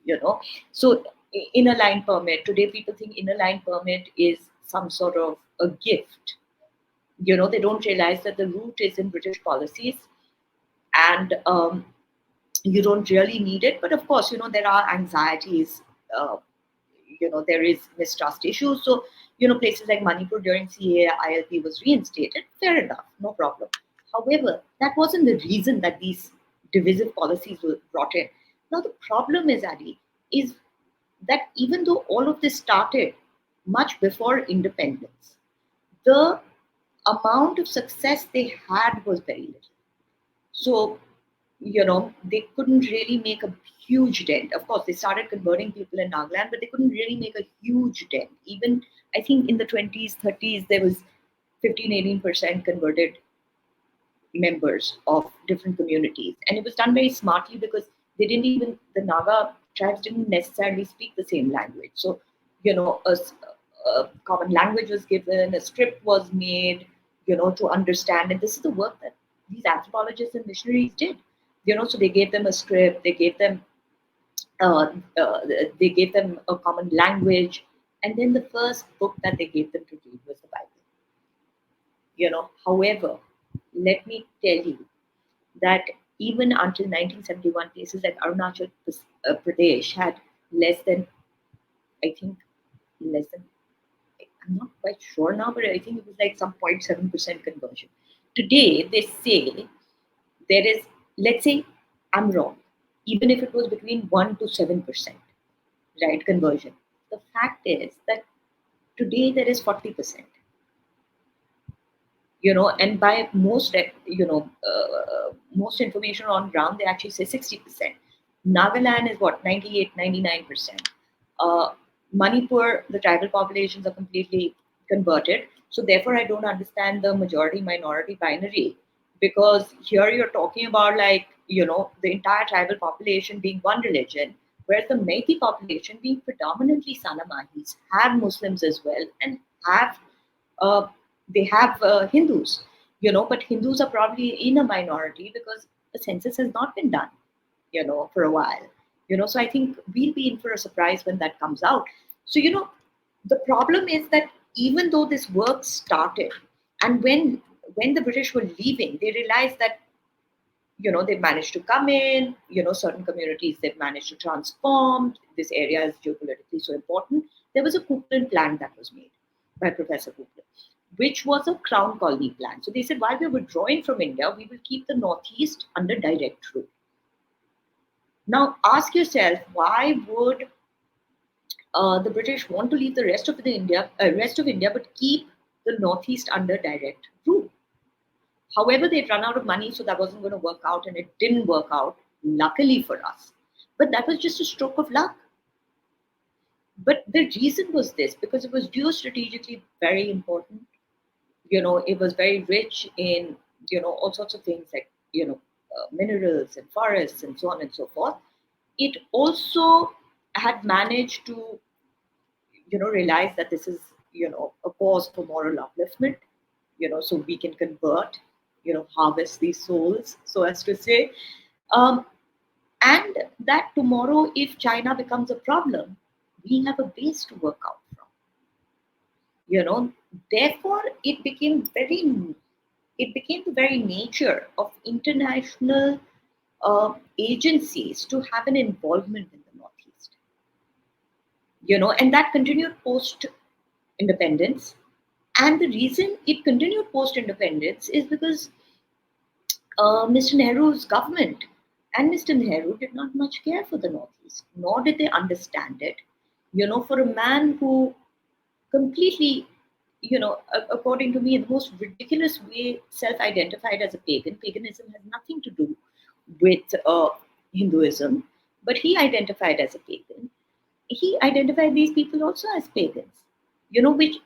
So, inner line permit, today people think inner line permit is some sort of a gift. They don't realize that the root is in British policies, and you don't really need it. But of course, there are anxieties. There is mistrust issues. So, places like Manipur during CA ILP was reinstated. Fair enough, no problem. However, that wasn't the reason that these divisive policies were brought in. Now, the problem is, Adi, is that even though all of this started much before independence, the amount of success they had was very little. So, they couldn't really make a huge dent. Of course, they started converting people in Nagaland, but they couldn't really make a huge dent. Even, I think, in the 20s, 30s, there was 15, 18% converted members of different communities. And it was done very smartly, because the Naga tribes didn't necessarily speak the same language. So, a common language was given, a script was made, to understand. And this is the work that these anthropologists and missionaries did. So they gave them a script, uh, uh, they gave them a common language, and then the first book that they gave them to read was the Bible. However, let me tell you that even until 1971, places like Arunachal Pradesh had less than, I think, less than, I'm not quite sure now, but I think it was like some 0.7% conversion. Today, they say there is, let's say I'm wrong, even if it was between 1 to 7%, right, conversion. The fact is that today there is 40%, and by most, most information on ground, they actually say 60%. Nagaland is what, 98, 99%. Uh, Manipur, the tribal populations are completely converted. So therefore, I don't understand the majority minority binary, because here you're talking about, like, the entire tribal population being one religion, whereas the Meitei population being predominantly Sanamahis, have Muslims as well, and have uh, they have Hindus. but Hindus are probably in a minority because the census has not been done, for a while. So I think we'll be in for a surprise when that comes out. So, the problem is that even though this work started, and when the British were leaving, they realized that they've managed to come in, certain communities they've managed to transform. This area is geopolitically so important. There was a Coupland plan that was made by Professor Coupland, which was a crown colony plan. So they said, while we're withdrawing from India, we will keep the Northeast under direct rule. Now, ask yourself, why would the British want to leave the rest of India, but keep the Northeast under direct rule? However, they'd run out of money, so that wasn't going to work out, and it didn't work out, luckily for us. But that was just a stroke of luck. But the reason was this, because it was geostrategically very important. It was very rich in, all sorts of things like, minerals and forests and so on and so forth. It also had managed to, realize that this is, a cause for moral upliftment, so we can convert, harvest these souls, so as to say. Um, and that tomorrow, if China becomes a problem, we have a base to work out from. You know, therefore, it became the very nature of international agencies to have an involvement in the Northeast. And that continued post independence. And the reason it continued post independence is because Mr. Nehru's government and Mr. Nehru did not much care for the Northeast, nor did they understand it. For a man who completely, according to me, in the most ridiculous way, self identified as a pagan. Paganism has nothing to do with Hinduism, but he identified as a pagan. He identified these people also as pagans, which,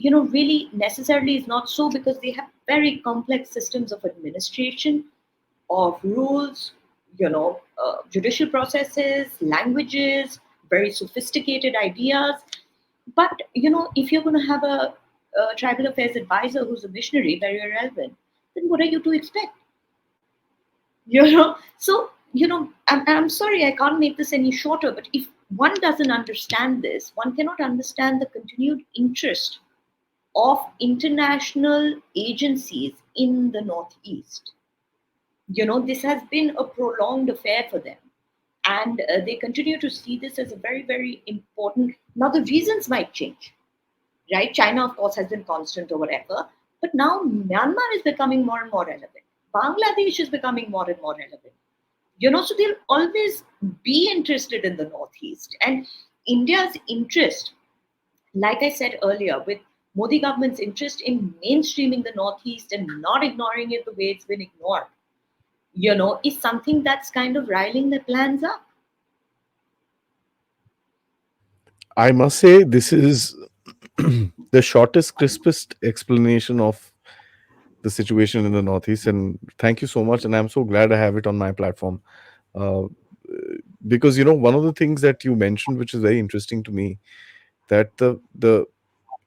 really necessarily is not so, because they have very complex systems of administration, of rules, judicial processes, languages, very sophisticated ideas. But if you're going to have a tribal affairs advisor who's a missionary, very irrelevant, then what are you to expect? So I'm sorry, I can't make this any shorter. But if one doesn't understand this, one cannot understand the continued interest of international agencies in the Northeast. This has been a prolonged affair for them, and they continue to see this as a very, very important. Now the reasons might change, right? China, of course, has been constant or whatever, but now Myanmar is becoming more and more relevant. Bangladesh is becoming more and more relevant. So they'll always be interested in the Northeast. And India's interest, like I said earlier, with Modi government's interest in mainstreaming the Northeast and not ignoring it the way it's been ignored, is something that's kind of riling their plans up. I must say, this is the shortest, crispest explanation of the situation in the Northeast. And thank you so much. And I'm so glad I have it on my platform. Uh, because one of the things that you mentioned, which is very interesting to me, that the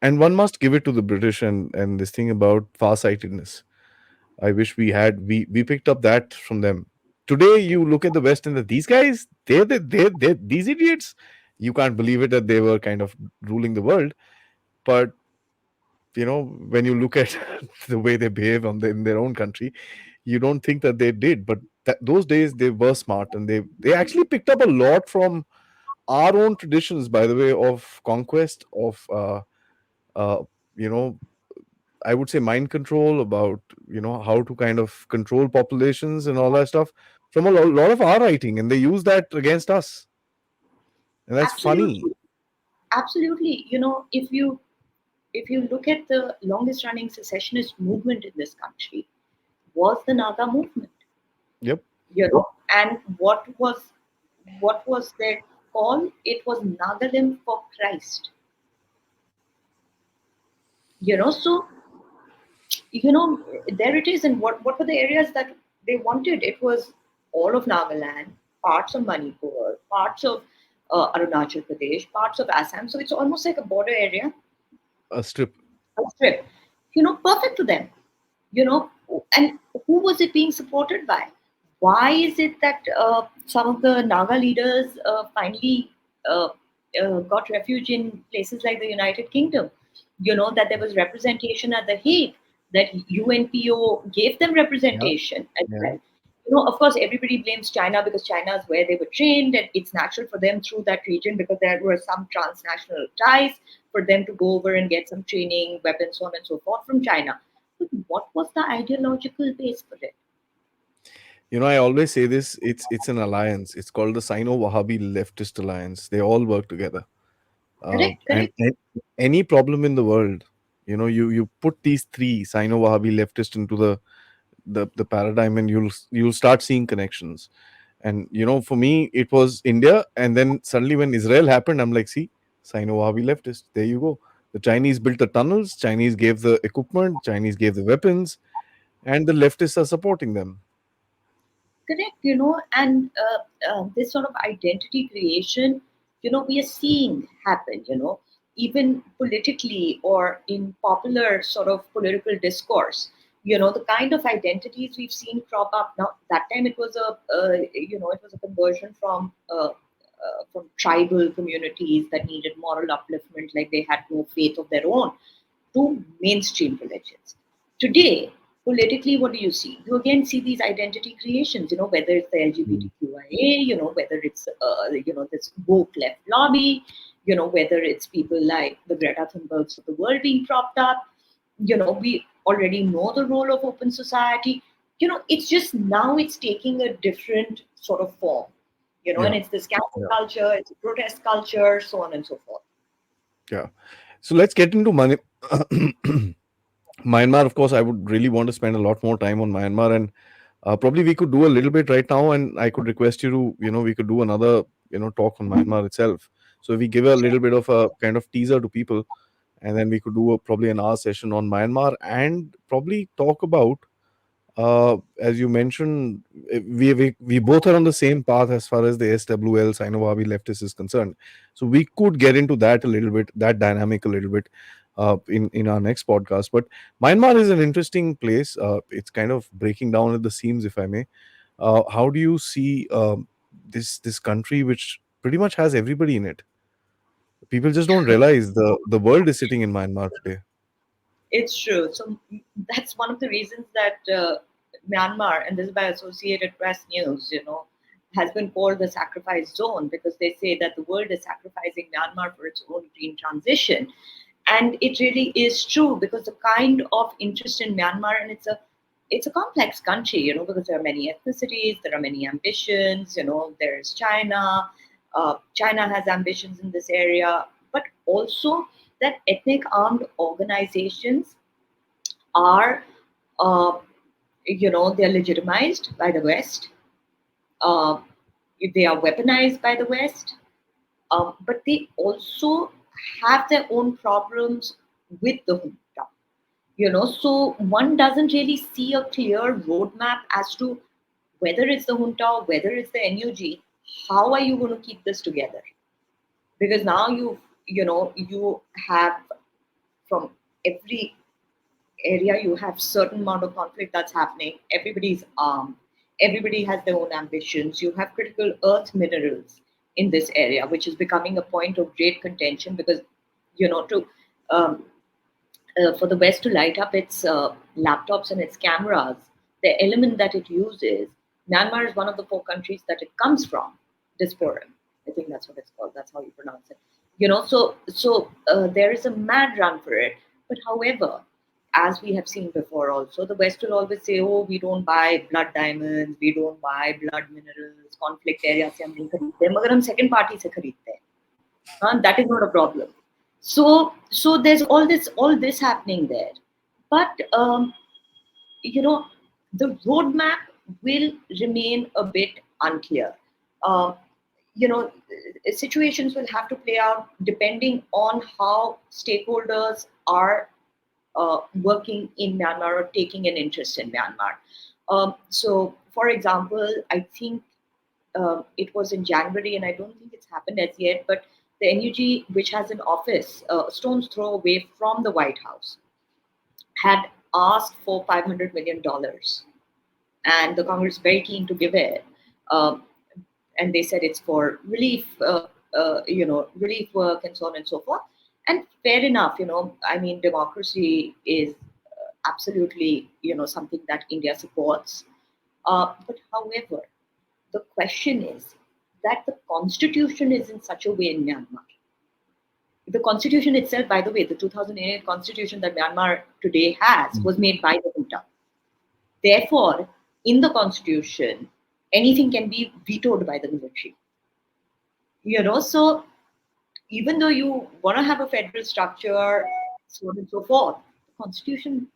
and one must give it to the British, and this thing about farsightedness. I wish we picked up that from them. Today, you look at the West, and these guys, they're these idiots. You can't believe it that they were kind of ruling the world. But when you look at the way they behave in their own country, you don't think that they did. But those days they were smart, and they actually picked up a lot from our own traditions, by the way, of conquest, of uh, you know I would say mind control, about how to kind of control populations and all that stuff, from a lot of our writing, and they use that against us, and that's funny. Absolutely, absolutely. If you look at the longest running secessionist movement in this country, was the Naga movement. Yep. And what was their call? It was Nagalim for Christ. So there it is. And what were the areas that they wanted? It was all of Nagaland, parts of Manipur, parts of Arunachal Pradesh, parts of Assam. So it's almost like a border area, A strip. a strip. Perfect to them. You know, And who was it being supported by? Why is it that some of the Naga leaders finally uh, got refuge in places like the United Kingdom? That there was representation at The Hague, that UNPO gave them Yeah, representation as yeah. well. Of course, everybody blames China because China is where they were trained, and it's natural for them through that region because there were some transnational ties for them to go over and get some training, weapons, so on and so forth from China. But what was the ideological base for it? I always say this. It's an alliance. It's called the Sino-Wahhabi Leftist Alliance. They all work together. Correct, And correct, any problem in the world, you put these three Sino-Wahhabi leftist into the paradigm, and you'll start seeing connections. And for me, it was India, and then suddenly when Israel happened, I'm like, see, Sino-Wahhabi leftist. There you go. The Chinese built the tunnels. Chinese gave the equipment. Chinese gave the weapons, and the leftists are supporting them. correct. And this sort of identity creation, we are seeing happen. Even politically or in popular sort of political discourse. The kind of identities we've seen crop up now. That time it was a conversion from tribal communities that needed moral upliftment, like they had no faith of their own, to mainstream religions. Today, politically, what do you see? You again see these identity creations, whether it's the Mm. LGBTQIA, whether it's, this woke left lobby, whether it's people like the Greta Thunbergs of the world being propped up. We already know the role of open society. It's just now it's taking a different sort of form, and Yeah, it's this cancel yeah, culture, it's a protest culture, so on and so forth. yeah. So let's get into money. Myanmar, of course, I would really want to spend a lot more time on Myanmar, and probably we could do a little bit right now, and I could request you to, we could do another, talk on Myanmar itself. So we give a little bit of a kind of teaser to people, and then we could do probably an hour session on Myanmar, and probably talk about, as you mentioned, we both are on the same path as far as the SWL Sino-Wahabi leftist is concerned. So we could get into that a little bit, that dynamic a little bit, in our next podcast. But Myanmar is an interesting place. It's kind of breaking down at the seams, if I may. How do you see this country, which pretty much has everybody in it? People just don't realize the world is sitting in Myanmar today. It's true. So that's one of the reasons that Myanmar, and this is by Associated Press News, has been called the sacrifice zone because they say that the world is sacrificing Myanmar for its own green transition. And it really is true because the kind of interest in Myanmar, and it's a complex country, because there are many ethnicities, there are many ambitions, there's China. China has ambitions in this area, but also that ethnic armed organizations are, uh, they're legitimized by the West. Uh, they are weaponized by the West, but they also have their own problems with the junta. So one doesn't really see a clear roadmap as to whether it's the junta, whether it's the NUG. How are you going to keep this together? Because now you have from every area you have certain amount of conflict that's happening. Everybody's armed, everybody has their own ambitions. You have critical earth minerals in this area, which is becoming a point of great contention because to um, for the West to light up its laptops and its cameras, the element that it uses, Myanmar is one of the four countries that it comes from. Disporum, I think that's what it's called. That's how you pronounce it. So there is a mad run for it. But however, as we have seen before, also the West will always say, "Oh, we don't buy blood diamonds, we don't buy blood minerals, conflict area से हम नहीं खरीदते, मगर हम second party से खरीदते हैं." That is not a problem. So there's all this happening there, but you know the roadmap will remain a bit unclear. uh, Situations will have to play out depending on how stakeholders are working in Myanmar or taking an interest in Myanmar. So for example, I think it was in January, and I don't think it's happened as yet, but the NUG, which has an office a stone's throw away from the White House, had asked for $500 million, and the Congress is very keen to give it. Um, and they said it's for relief work and so on and so forth. And fair enough, I mean, democracy is absolutely, something that India supports. But however, the question is that the constitution is in such a way in Myanmar. The constitution itself, by the way, the 2008 constitution that Myanmar today has was made by the junta. Therefore, in the constitution, anything can be vetoed by the military. So even though you want to have a federal structure, so on and so forth, the constitution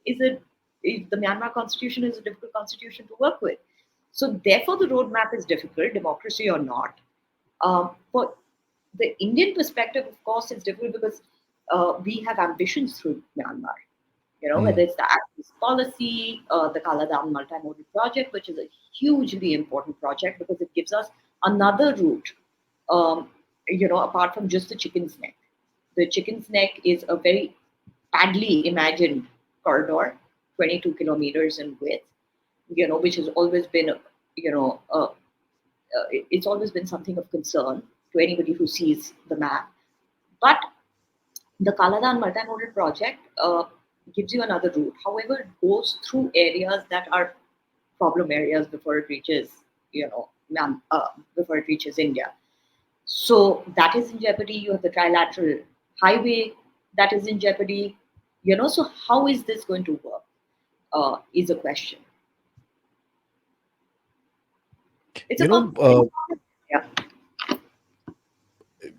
the Myanmar constitution is a difficult constitution to work with. So therefore, the roadmap is difficult, democracy or not. For the Indian perspective, of course, it's difficult because we have ambitions through Myanmar. Whether it's the access policy, the Kaladam multimodal project, which is a hugely important project because it gives us another route, apart from just the chicken's neck. The chicken's neck is a very badly imagined corridor, 22 kilometers in width, which has always been, it's always been something of concern to anybody who sees the map. But the Kaladan multimodal project gives you another route. However, it goes through areas that are problem areas before it reaches, before it reaches India. So that is in jeopardy. You have the trilateral highway that is in jeopardy. So how is this going to work? Is a question. It's a You know,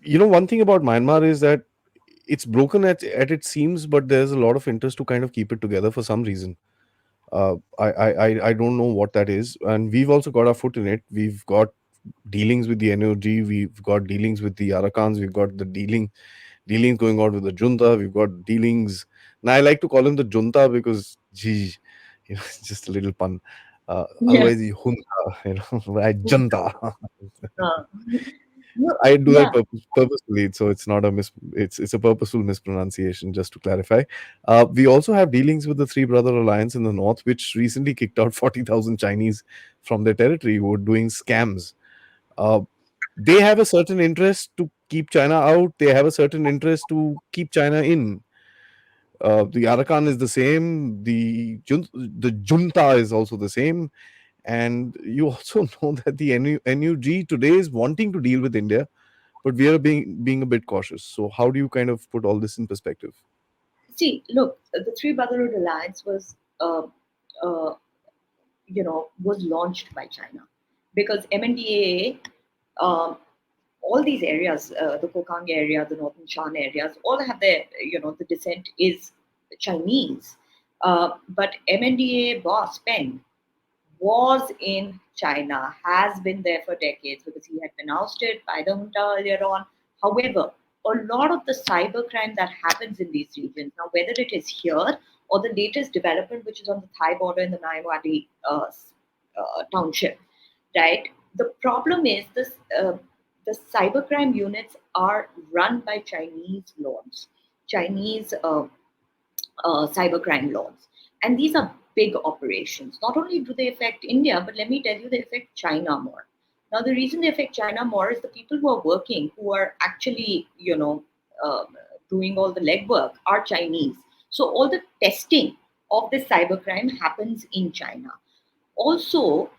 yeah. one thing about Myanmar is that it's broken at its seams, but there's a lot of interest to kind of keep it together for some reason. I don't know what that is, and we've also got our foot in it. We've got dealings with the NOG, we've got dealings with the Arakans, we've got the dealings going on with the junta, we've got dealings. Now I like to call him the junta because, gee, it's just a little pun. Yeah. Otherwise, the junta, junta. Uh, no, I do that yeah. purposefully, so it's not a it's a purposeful mispronunciation. Just to clarify, we also have dealings with the Three Brother Alliance in the north, which recently kicked out 40,000 Chinese from their territory who were doing scams. Uh, they have a certain interest to keep China out. They have a certain interest to keep China in. The Arakan is the same. The junta is also the same. And you also know that the NUG today is wanting to deal with India, but we are being a bit cautious. So how do you kind of put all this in perspective? See, look, the Three Brotherhood Alliance uh, was launched by China because MNDAA, all these areas, the Kokang area, the Northern Shan areas, all have their, the descent is Chinese. But MNDAA boss Peng was in China, has been there for decades because he had been ousted by the junta earlier on. However, a lot of the cybercrime that happens in these regions, now whether it is here or the latest development, which is on the Thai border in the Aadi township, right? The problem is this: the cybercrime units are run by Chinese lords, Chinese cybercrime laws. And these are big operations. Not only do they affect India, but let me tell you, they affect China more. Now, the reason they affect China more is the people who are working, who are actually, doing all the legwork, are Chinese. So all the testing of this cybercrime happens in China. Also,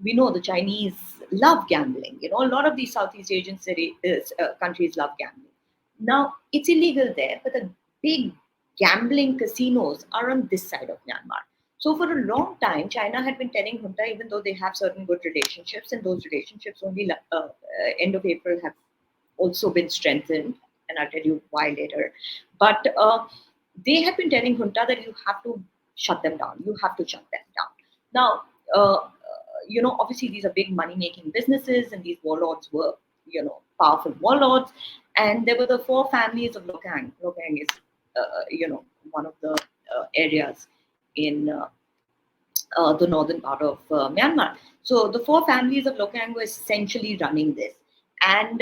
we know the Chinese love gambling. A lot of these Southeast Asian countries love gambling. Now, it's illegal there, but the big gambling casinos are on this side of Myanmar. So, for a long time, China had been telling junta, even though they have certain good relationships, and those relationships only end of April have also been strengthened, and I'll tell you why later. But they have been telling junta that you have to shut them down. You have to shut them down. Now, obviously these are big money-making businesses, and these warlords were, powerful warlords. And there were the four families of Lokang. Lokang is, one of the areas in the northern part of Myanmar. So the four families of Lokang were essentially running this. And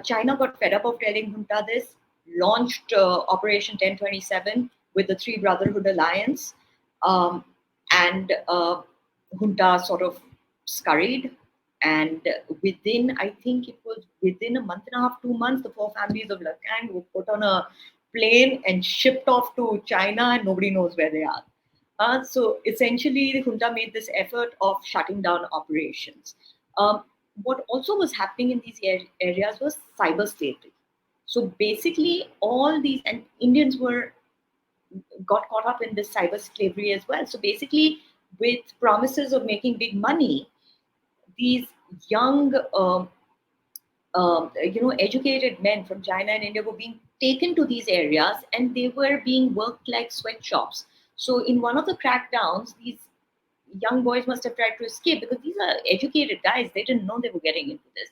China got fed up of telling junta this, launched Operation 1027, with the Three Brotherhood Alliance, um, and junta sort of scurried. And within, I think it was within a month and a half, 2 months, the four families of Lakang were put on a plane and shipped off to China, and nobody knows where they are. So essentially, the junta made this effort of shutting down operations. Um, what also was happening in these areas was cyber slavery. So basically, all these, and Indians were got caught up in this cyber slavery as well. So basically, with promises of making big money, these young, educated men from China and India were being taken to these areas, and they were being worked like sweatshops. So in one of the crackdowns, these young boys must have tried to escape because these are educated guys. They didn't know they were getting into this.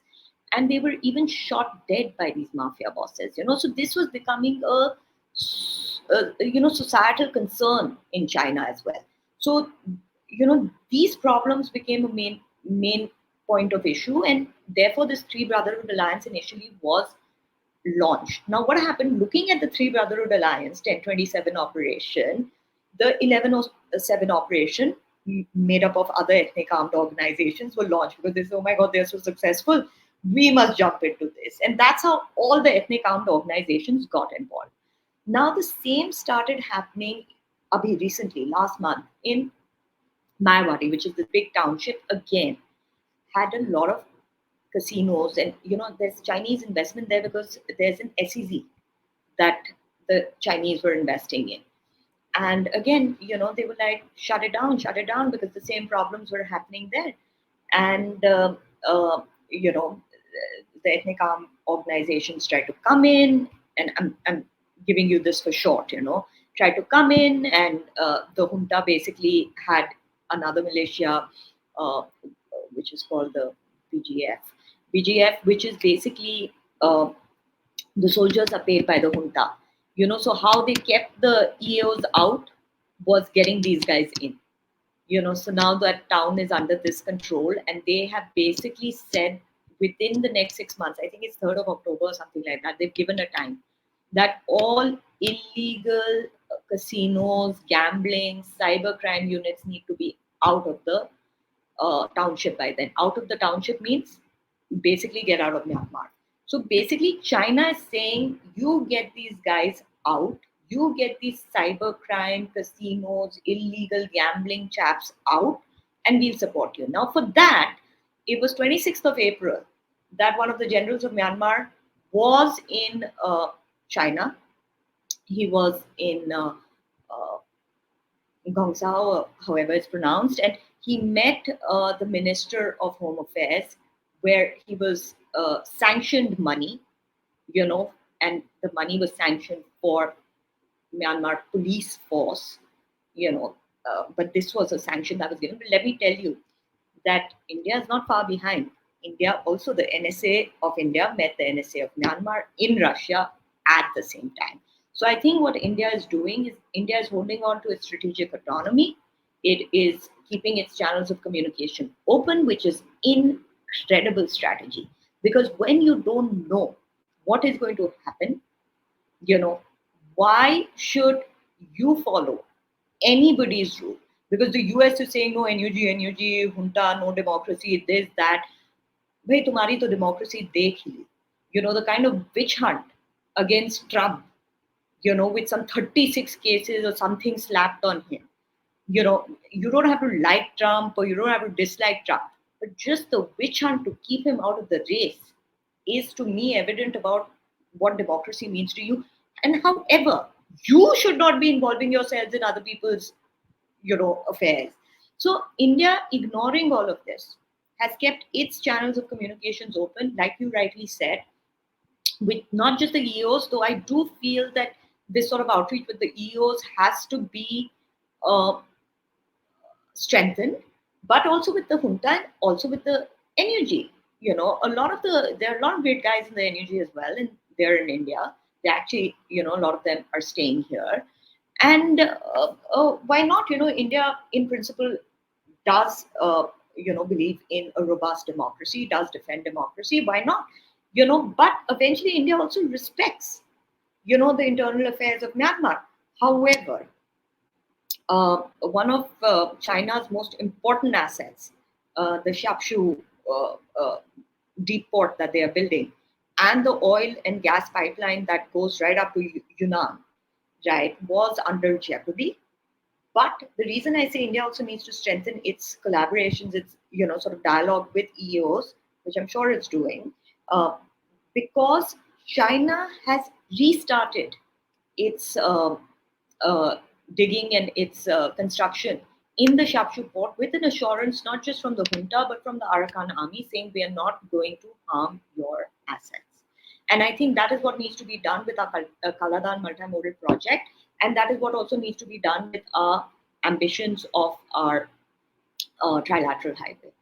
And they were even shot dead by these mafia bosses. So this was becoming a societal concern in China as well. So these problems became a main point of issue, and therefore this Three Brotherhood Alliance initially was launched. Now, what happened? Looking at the Three Brotherhood Alliance 1027 operation, the 1107 operation, made up of other ethnic armed organizations, were launched because they said, "Oh my God, they're so successful. We must jump into this." And that's how all the ethnic armed organizations got involved. Now, the same started happening recently, last month, in Mayawadi, which is the big township, again, had a lot of casinos, and there's Chinese investment there because there's an SEZ that the Chinese were investing in. And again, they were like, shut it down, because the same problems were happening there. And the ethnic arm organizations tried to come in, and I'm giving you this for short, tried to come in, and the junta basically had another militia, uh, which is called the BGF. BGF, which is basically the soldiers are paid by the junta. So how they kept the EOs out was getting these guys in. So now that town is under this control, and they have basically said within the next 6 months, I think it's 3rd of October or something like that, they've given a time that all illegal casinos, gambling, cyber crime units need to be out of the township by then. Out of the township means basically get out of Myanmar. So basically, China is saying, you get these guys out, you get these cyber crime, casinos, illegal gambling chaps out, and we'll support you. Now, for that, it was 26th of April that one of the generals of Myanmar was in China. He was in uh, Gongzhou, however it's pronounced, and he met the Minister of Home Affairs, where he was sanctioned money, and the money was sanctioned for Myanmar police force, but this was a sanction that was given. But let me tell you that India is not far behind. India, also the NSA of India met the NSA of Myanmar in Russia at the same time. So I think what India is doing is India is holding on to its strategic autonomy. It is keeping its channels of communication open, which is incredible strategy. Because when you don't know what is going to happen, you know, why should you follow anybody's rule? Because the US is saying no NUG, junta, no democracy, this, that. भाई तुम्हारी तो democracy देख ही ली. The kind of witch hunt against Trump, with some 36 cases or something slapped on him. You don't have to like Trump or you don't have to dislike Trump, but just the witch hunt to keep him out of the race is to me evident about what democracy means to you. And however, you should not be involving yourselves in other people's, affairs. So India, ignoring all of this, has kept its channels of communications open, like you rightly said, with not just the EOs, though I do feel that this sort of outreach with the EOs has to be uh, strengthened, but also with the junta and also with the NUG. There are a lot of great guys in the NUG as well, and they're in India. They actually, a lot of them are staying here. And why not? India, in principle, does believe in a robust democracy, does defend democracy. Why not? But eventually India also respects the internal affairs of Myanmar. However, one of China's most important assets, the Xiaopshu uh, uh, deep port that they are building, and the oil and gas pipeline that goes right up to Yunnan, right, was under jeopardy. But the reason I say India also needs to strengthen its collaborations, its sort of dialogue with EOs, which I'm sure it's doing, uh, because China has restarted its uh, digging and its construction in the Shapshu port with an assurance not just from the junta but from the Arakan army saying we are not going to harm your assets. And I think that is what needs to be done with our Kaladan multimodal project, and that is what also needs to be done with our ambitions of our trilateral highway.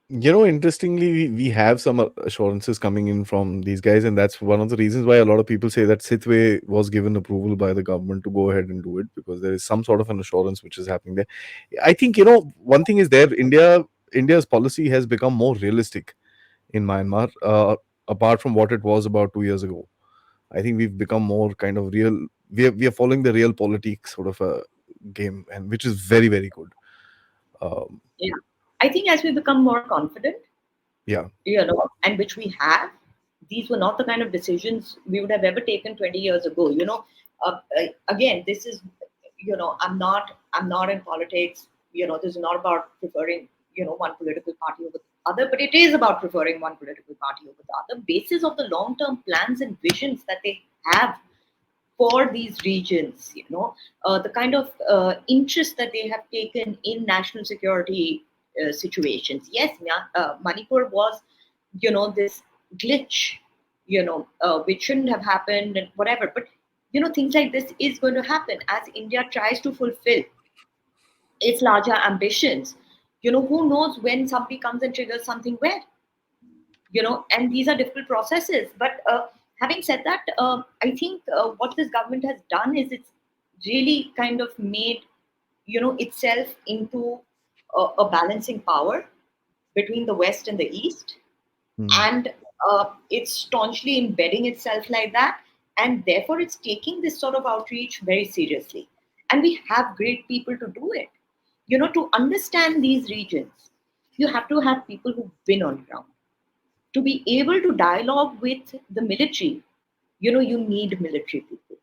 Interestingly, we have some assurances coming in from these guys, and that's one of the reasons why a lot of people say that Sitwe was given approval by the government to go ahead and do it, because there is some sort of an assurance which is happening there. I think, one thing is there, India's policy has become more realistic in Myanmar, apart from what it was about 2 years ago. I think we've become more kind of real. We are following the real politics sort of a game, and which is very, very good. Um, Yeah. I think as we become more confident, yeah. and which we have, these were not the kind of decisions we would have ever taken 20 years ago. Again, this is, I'm not in politics. This is not about preferring, one political party over the other, but it is about preferring one political party over the other, basis of the long-term plans and visions that they have for these regions, the kind of interest that they have taken in national security situations. Yes, Manipur was, this glitch, which shouldn't have happened and whatever. But, things like this is going to happen as India tries to fulfill its larger ambitions. Who knows when somebody comes and triggers something where, and these are difficult processes. But having said that, I think what this government has done is it's really kind of made, itself into a balancing power between the West and the East, Hmm. and it's staunchly embedding itself like that, and therefore it's taking this sort of outreach very seriously, and we have great people to do it. To understand these regions, you have to have people who've been on ground. To be able to dialogue with the military, you need military people.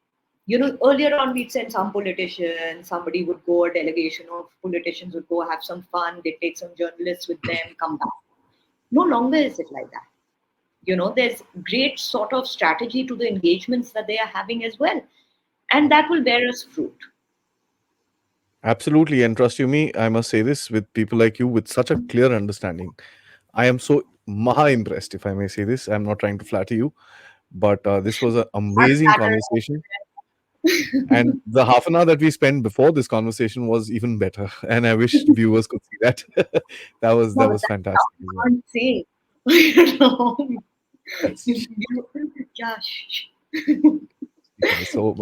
Earlier on we'd send some politicians, somebody would go, a delegation of politicians would go have some fun, they take some journalists with them, come back. No longer is it like that. There's great sort of strategy to the engagements that they are having as well, and that will bear us fruit. Absolutely, and trust you me, I must say this with people like you with such a clear understanding. I am so maha impressed, if I may say this. I'm not trying to flatter you, but this was an I'm amazing flattered. conversation. And the half an hour that we spent before this conversation was even better. And I wish viewers could see that. That No, was that fantastic as I well. can't say. you know, Yes. yeah, shh. Okay. So,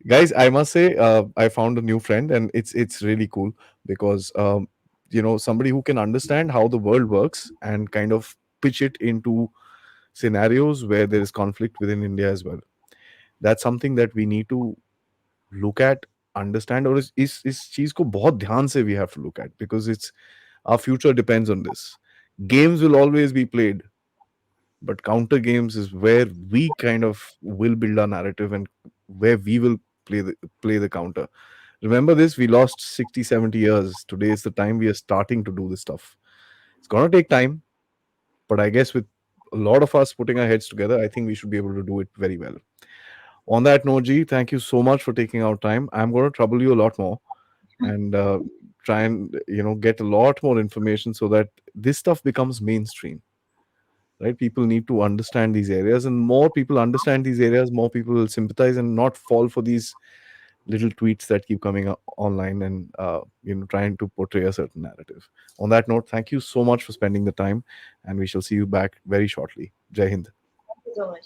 guys, I must say, I found a new friend, and it's really cool because somebody who can understand how the world works and kind of pitch it into scenarios where there is conflict within India as well. That's something that we need to look at, understand, or is चीज को बहुत ध्यान से we have to look at, because it's our future depends on this. Games will always be played, but counter games is where we kind of will build our narrative, and where we will play the counter. Remember this, we lost 60, 70 years. Today is the time we are starting to do this stuff. It's going to take time, but I guess with a lot of us putting our heads together, I think we should be able to do it very well. On that note, G, thank you so much for taking our time. I'm going to trouble you a lot more, and try and get a lot more information so that this stuff becomes mainstream. Right, people need to understand these areas, and more people understand these areas, more people will sympathize and not fall for these little tweets that keep coming online, and trying to portray a certain narrative. On that note, thank you so much for spending the time, and we shall see you back very shortly. Jai Hind. Thank you so much.